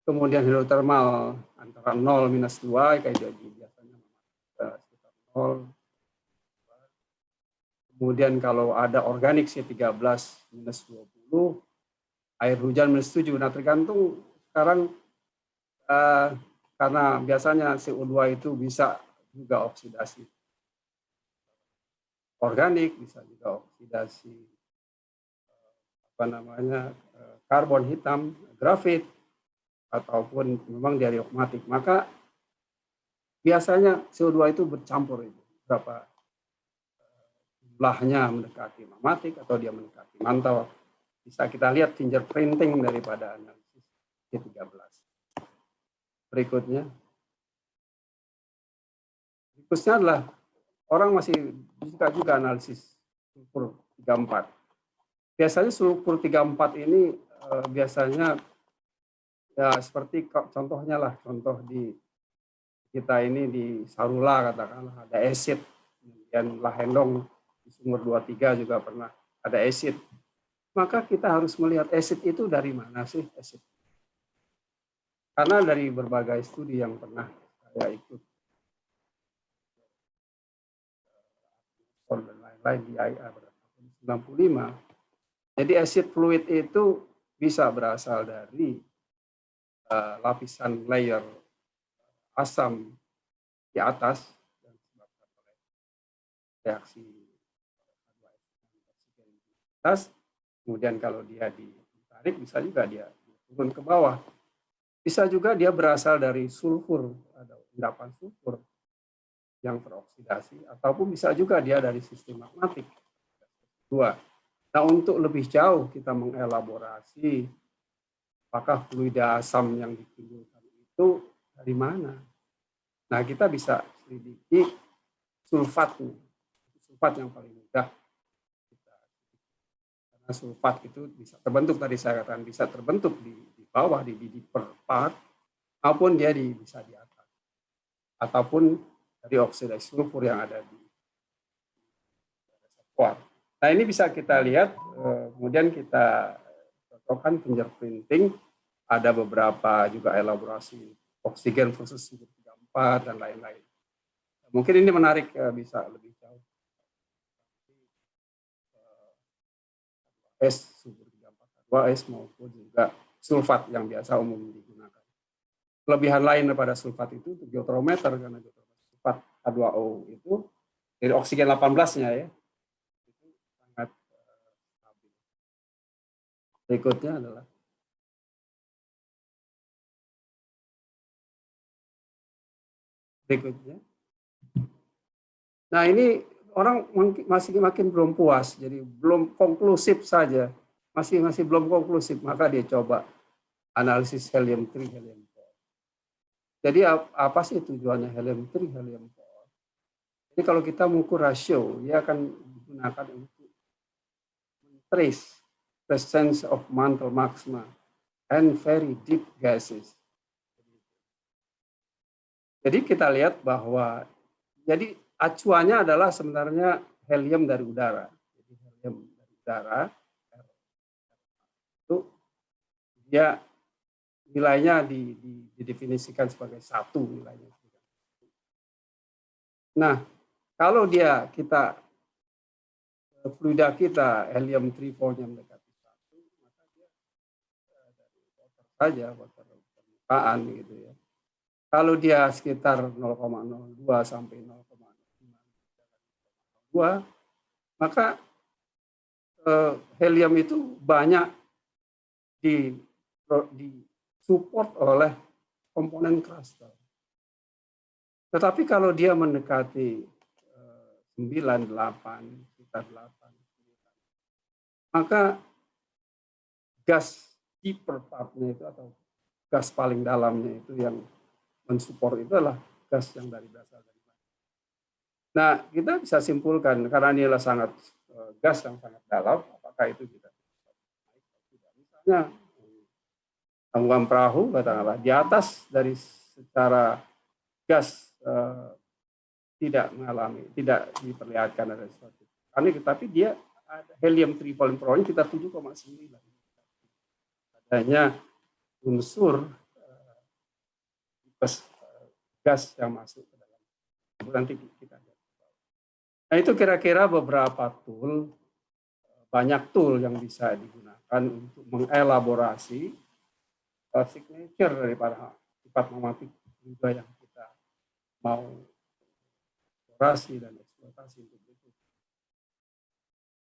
Kemudian hidrotermal antara 0 minus 2, kayak jadi biasanya sekitar 0. Kemudian kalau ada organik C13 minus 20, air hujan minus 7. Nah tergantung sekarang karena biasanya CO2 itu bisa juga oksidasi organik, bisa juga oksidasi karbon hitam, grafit, ataupun memang diariomatik. Maka biasanya CO2 itu bercampur itu. Berapa jumlahnya mendekati magmatik atau dia mendekati mantau. Bisa kita lihat fingerprinting daripada analisis C13. Berikutnya adalah orang masih suka juga analisis sulfur 34. Biasanya sulfur 34 ini biasanya ya seperti contohnya lah, contoh di kita ini di Sarula katakanlah ada acid, kemudian Lahendong di sumur 23 juga pernah ada acid. Maka kita harus melihat acid itu dari mana sih acid? Karena dari berbagai studi yang pernah saya ikut dan lain-lain di IAEA tahun 95. Jadi acid fluid itu bisa berasal dari lapisan layer asam di atas dan disebabkan oleh reaksi atas, kemudian kalau dia ditarik bisa juga dia turun ke bawah. Bisa juga dia berasal dari sulfur, ada endapan sulfur yang teroksidasi, ataupun bisa juga dia dari sistem magmatik. Dua. Nah, untuk lebih jauh kita mengelaborasi apakah fluida asam yang ditimbulkan itu dari mana. Nah, kita bisa selidiki sulfatnya. Sulfat yang paling mudah. Karena sulfat itu bisa terbentuk, tadi saya katakan bisa terbentuk di bawah, di deeper part, maupun dia bisa di atas. Ataupun dari oksidasi sulfur yang ada di reservoir. Nah, ini bisa kita lihat, kemudian kita cocokkan fingerprinting, ada beberapa juga elaborasi oksigen versus subur 34 dan lain-lain. Mungkin ini menarik, bisa lebih jauh. S subur 34, 2S maupun juga sulfat yang biasa umum digunakan. Kelebihan lain daripada sulfat itu untuk geotermometer, karena sulfat H2O itu dari oksigen 18-nya ya. Itu sangat stabil. Berikutnya adalah berikutnya. Nah, ini orang masih makin belum puas, jadi belum konklusif saja, masih belum konklusif, maka dia coba analisis helium-3, helium-4. Jadi apa sih tujuannya helium-3, helium-4? Jadi kalau kita mengukur rasio, dia akan digunakan untuk trace presence of mantle magma and very deep gases. Jadi kita lihat bahwa jadi acuannya adalah sebenarnya helium dari udara. Jadi helium dari udara itu dia nilainya didefinisikan sebagai 1 nilainya. Nah, kalau kita fluida kita helium 3 volume mendekati 1, maka dia dari water saja, water permukaan gitu ya. Kalau dia sekitar 0,02 sampai 0,2, maka helium itu banyak disupport oleh komponen cluster. Tetapi kalau dia mendekati 9, 8, sekitar 8, maka gas deeper part-nya itu atau gas paling dalamnya itu yang mensupport itu adalah gas yang berasal dari mana. Nah, kita bisa simpulkan karena ini adalah sangat gas yang sangat dalam, apakah itu kita misalnya tanggungan perahu katakanlah di atas dari secara gas tidak diperlihatkan ada sesuatu. Tapi dia ada helium 3 volume per kita 7,9. Adanya unsur gas yang masuk ke dalam. Nanti kita lihat. Nah, itu kira-kira beberapa tool, banyak tool yang bisa digunakan untuk mengelaborasi signature daripada sifat magmatik juga yang kita mau eksplorasi dan eksploitasi untuk itu.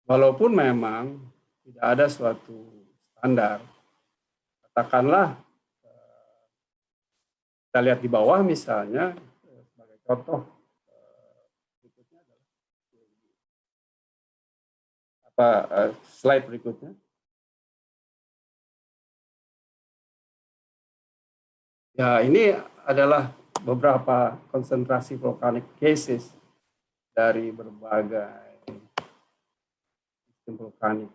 Walaupun memang tidak ada suatu standar, katakanlah kita lihat di bawah misalnya sebagai contoh berikutnya adalah slide berikutnya. Ya, ini adalah beberapa konsentrasi volcanic cases dari berbagai sistem vulkanik.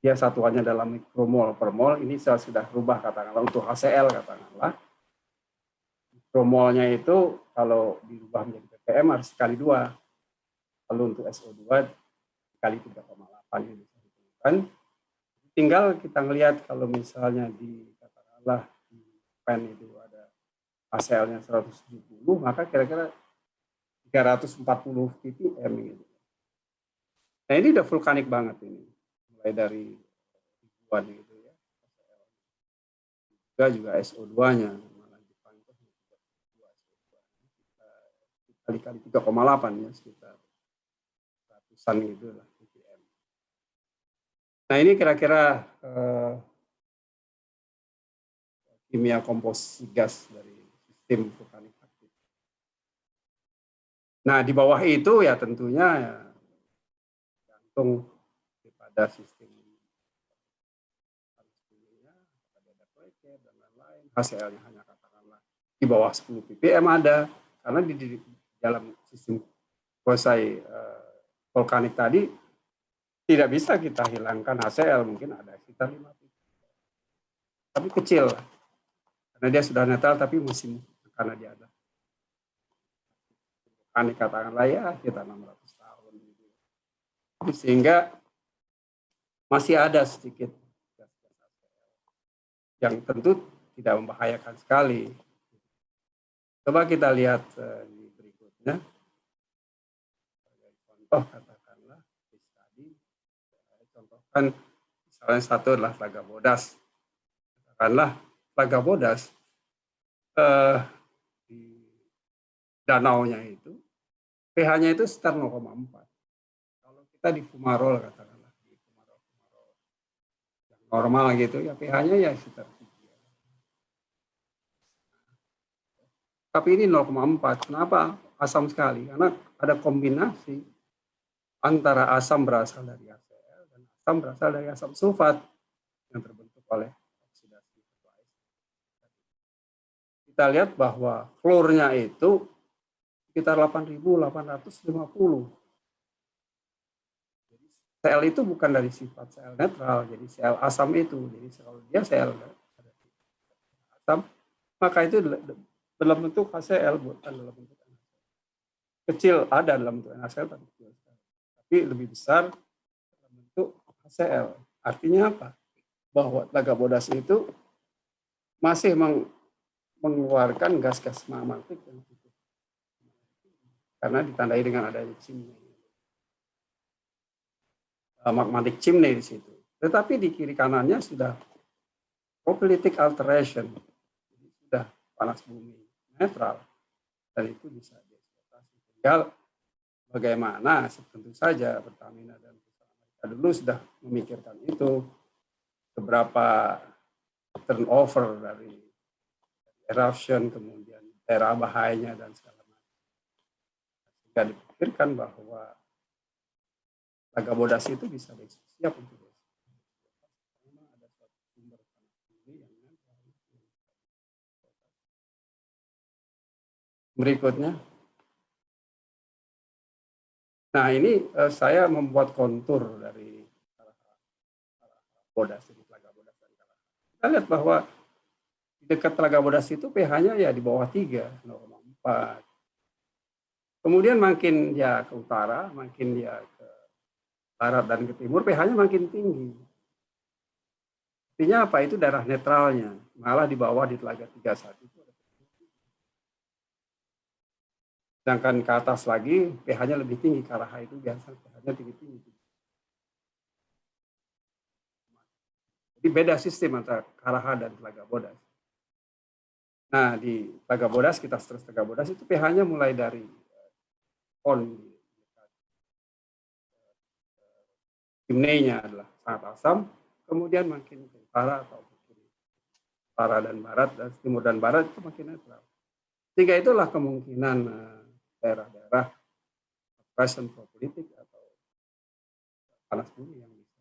Dia satuannya dalam mikromol per mol. Ini saya sudah rubah katakanlah untuk HCl katakanlah. Mikromolnya itu kalau dirubah menjadi ppm harus kali 2. Lalu untuk SO2 kali 3,8 ini bisa ditentukan. Tinggal kita melihat kalau misalnya di katakanlah di pen itu ada HCl-nya 170, maka kira-kira 340 ppm gitu. Nah, ini udah vulkanik banget ini. Mulai dari ribuan gitu ya. Juga SO2-nya kali-kali 3,8 ya, sekitar ratusan gitu lah ppm. Nah, ini kira-kira kimia komposisi gas dari sistem vulkanik aktif. Nah, di bawah itu ya tentunya ya, tergantung pada sistem dan lain-lain. HCl-nya hanya katakanlah di bawah 10 ppm ada, karena di dalam sistem kuasai vulkanik tadi tidak bisa kita hilangkan HCl, mungkin ada sekitar 5 ppm. Tapi kecil, karena dia sudah netral, tapi musim karena dia ada vulkanik katakanlah ya kita 600 tahun. Gitu. Sehingga masih ada sedikit yang tentu tidak membahayakan sekali. Coba kita lihat di berikutnya. Contoh katakanlah tadi, contohkan misalnya satu adalah Telaga Bodas. Katakanlah Telaga Bodas di danaunya itu pH-nya itu sekitar 0,4. Kalau kita di Fumarol katakanlah di Fumarol yang normal gitu ya pH-nya ya sekitar 3. Tapi ini 0,4. Kenapa asam sekali? Karena ada kombinasi antara asam berasal dari HCl dan asam berasal dari asam sulfat yang terbentuk oleh oksidasi. Kita lihat bahwa fluornya itu sekitar 8.850. Jadi Cl itu bukan dari sifat Cl netral, jadi Cl asam itu. Jadi kalau dia Cl asam, maka itu dalam bentuk HCl, bukan dalam bentuk NaCl. Kecil ada dalam bentuk NaCl, tapi lebih besar dalam bentuk HCl. Artinya apa? Bahwa Telaga Bodas itu masih mengeluarkan gas-gas magmatik yang cukup, karena ditandai dengan adanya chimney. Magmatic chimney di situ. Tetapi di kiri kanannya sudah propilytic alteration, jadi sudah panas bumi netral, dan itu bisa dieksploitasi. Tinggal bagaimana, tentu saja Pertamina dan perusahaan Amerika dulu sudah memikirkan itu, beberapa turnover dari eruption, kemudian daerah bahayanya dan segala macam. Jika dipikirkan bahwa Telaga Bodas itu bisa siap untuk ada suatu sumber panas bumi yang berikutnya. Nah, ini saya membuat kontur dari Bodas, di Telaga Bodas dan Kalahan. Kita lihat bahwa di dekat Telaga Bodas itu pH-nya ya di bawah 3, 0,4. Kemudian makin ya ke utara, makin ya ke barat dan ke timur, pH-nya makin tinggi. Artinya apa? Itu daerah netralnya. Malah di bawah di Telaga 31 itu ada. Sedangkan ke atas lagi pH-nya lebih tinggi, Karaha itu biasa pH-nya tinggi-tinggi. Jadi beda sistem antara Karaha dan Telaga Bodas. Nah, di Telaga Bodas, kita terus Telaga Bodas itu pH-nya mulai dari on, chimney-nya adalah sangat asam, kemudian makin ke utara atau utara dan barat, dan timur dan barat itu makin netral. Sehingga itulah kemungkinan daerah-daerah present propolitik atau panas bumi yang bisa.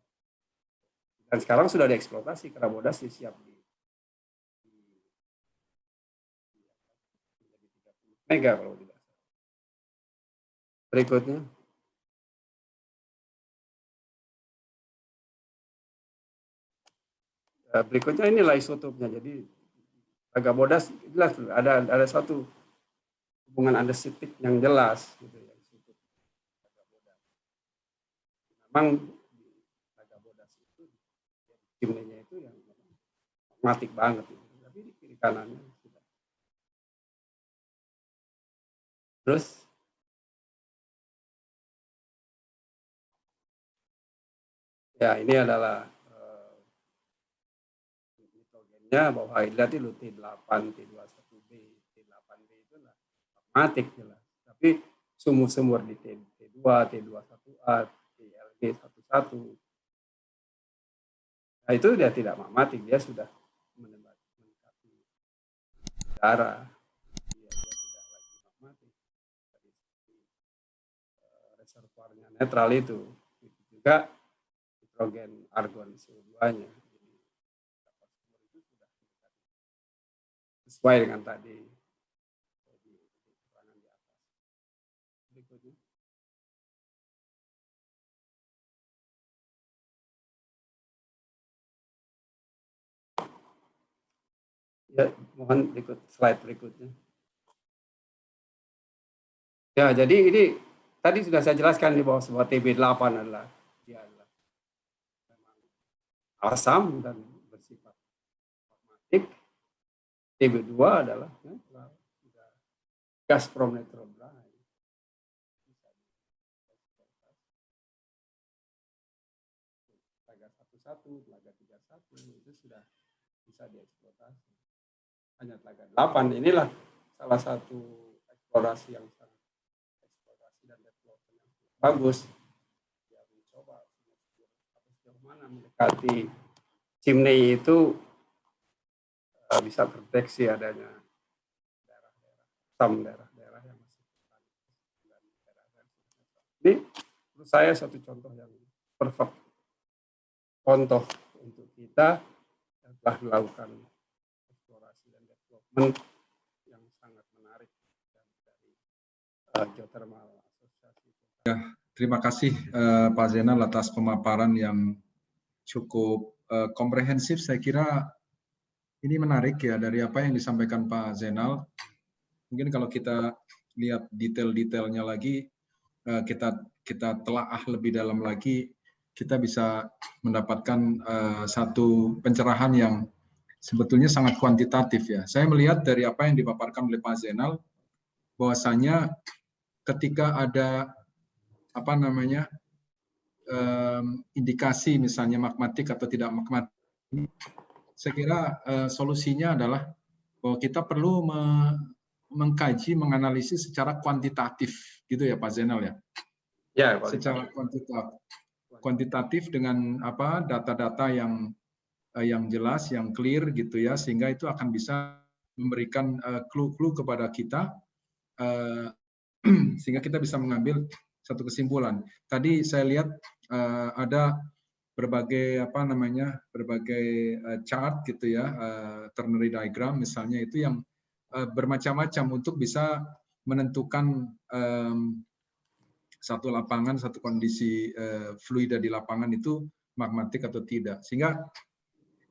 Dan sekarang sudah dieksploitasi, Telaga Bodas siap di 30 mega kalau tidak. Berikutnya. Berikutnya inilah isotopnya. Jadi Telaga Bodas jelas ada satu hubungan andesitik yang jelas gitu ya. Memang Telaga Bodas itu chimney-nya itu yang magmatik banget gitu. Tapi di kiri kanannya sudah. Terus ya ini adalah nitrogennya, bahwa hidrat itu T8, T21B, T8B itu lah magmatik jelas. Tapi sumur-sumur di T2, T21A, TLG11 Nah itu dia tidak magmatik, dia sudah mendekati udara, dia tidak lagi magmatik. Reservoirnya netral itu juga hidrogen argon CO2-nya. Sesuai dengan tadi di keterangan di atas. Berikutnya. Ya, mohon ikut slide berikutnya. Ya, jadi ini tadi sudah saya jelaskan di bawah sebuah TB8 adalah dia adalah memang asam dan bersifat magmatik. TB2 adalah gas from natural brine. Telaga 11, telaga 31 itu sudah bisa dieksploitasi. Hanya telaga 8 inilah salah satu eksplorasi yang sangat eksplorasi dan development yang bagus. Dia mencoba sejauh mana mendekati chimney itu bisa terdeteksi adanya daerah-daerah yang masih dan daerah-daerah. Ini menurut saya satu contoh yang perfect contoh untuk kita yang telah melakukan eksplorasi dan development yang sangat menarik dari Geothermal Asosiasi. Ya, terima kasih Pak Zainal atas pemaparan yang cukup komprehensif. Saya kira ini menarik ya dari apa yang disampaikan Pak Zainal. Mungkin kalau kita lihat detail-detailnya lagi, kita telaah lebih dalam lagi, kita bisa mendapatkan satu pencerahan yang sebetulnya sangat kuantitatif ya. Saya melihat dari apa yang dipaparkan oleh Pak Zainal, bahwasanya ketika ada indikasi misalnya magmatik atau tidak magmatik, saya kira solusinya adalah bahwa kita perlu mengkaji, menganalisis secara kuantitatif, gitu ya Pak Zainal ya. Ya, secara kuantitatif dengan data-data yang jelas, yang clear gitu ya, sehingga itu akan bisa memberikan clue-clue kepada kita, sehingga kita bisa mengambil satu kesimpulan. Tadi saya lihat ada berbagai chart gitu ya, ternary diagram misalnya, itu yang bermacam-macam untuk bisa menentukan satu lapangan, satu kondisi fluida di lapangan itu magmatik atau tidak. Sehingga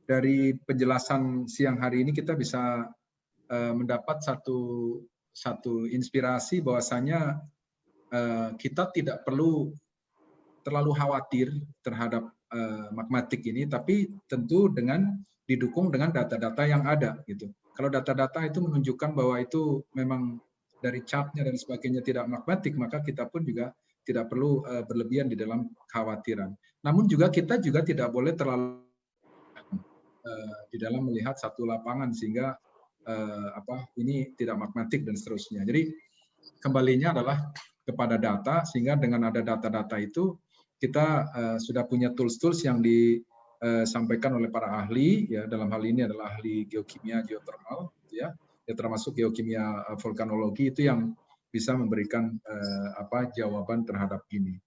dari penjelasan siang hari ini kita bisa mendapat satu inspirasi bahwasanya kita tidak perlu terlalu khawatir terhadap magmatik ini, tapi tentu didukung dengan data-data yang ada gitu. Kalau data-data itu menunjukkan bahwa itu memang dari chartnya dan sebagainya tidak magmatik, maka kita pun juga tidak perlu berlebihan di dalam kekhawatiran. Namun kita juga tidak boleh terlalu di dalam melihat satu lapangan sehingga ini tidak magmatik dan seterusnya. Jadi kembalinya adalah kepada data, sehingga dengan ada data-data itu kita sudah punya tools-tools yang disampaikan oleh para ahli ya, dalam hal ini adalah ahli geokimia geothermal ya, termasuk geokimia vulkanologi, itu yang bisa memberikan jawaban terhadap ini.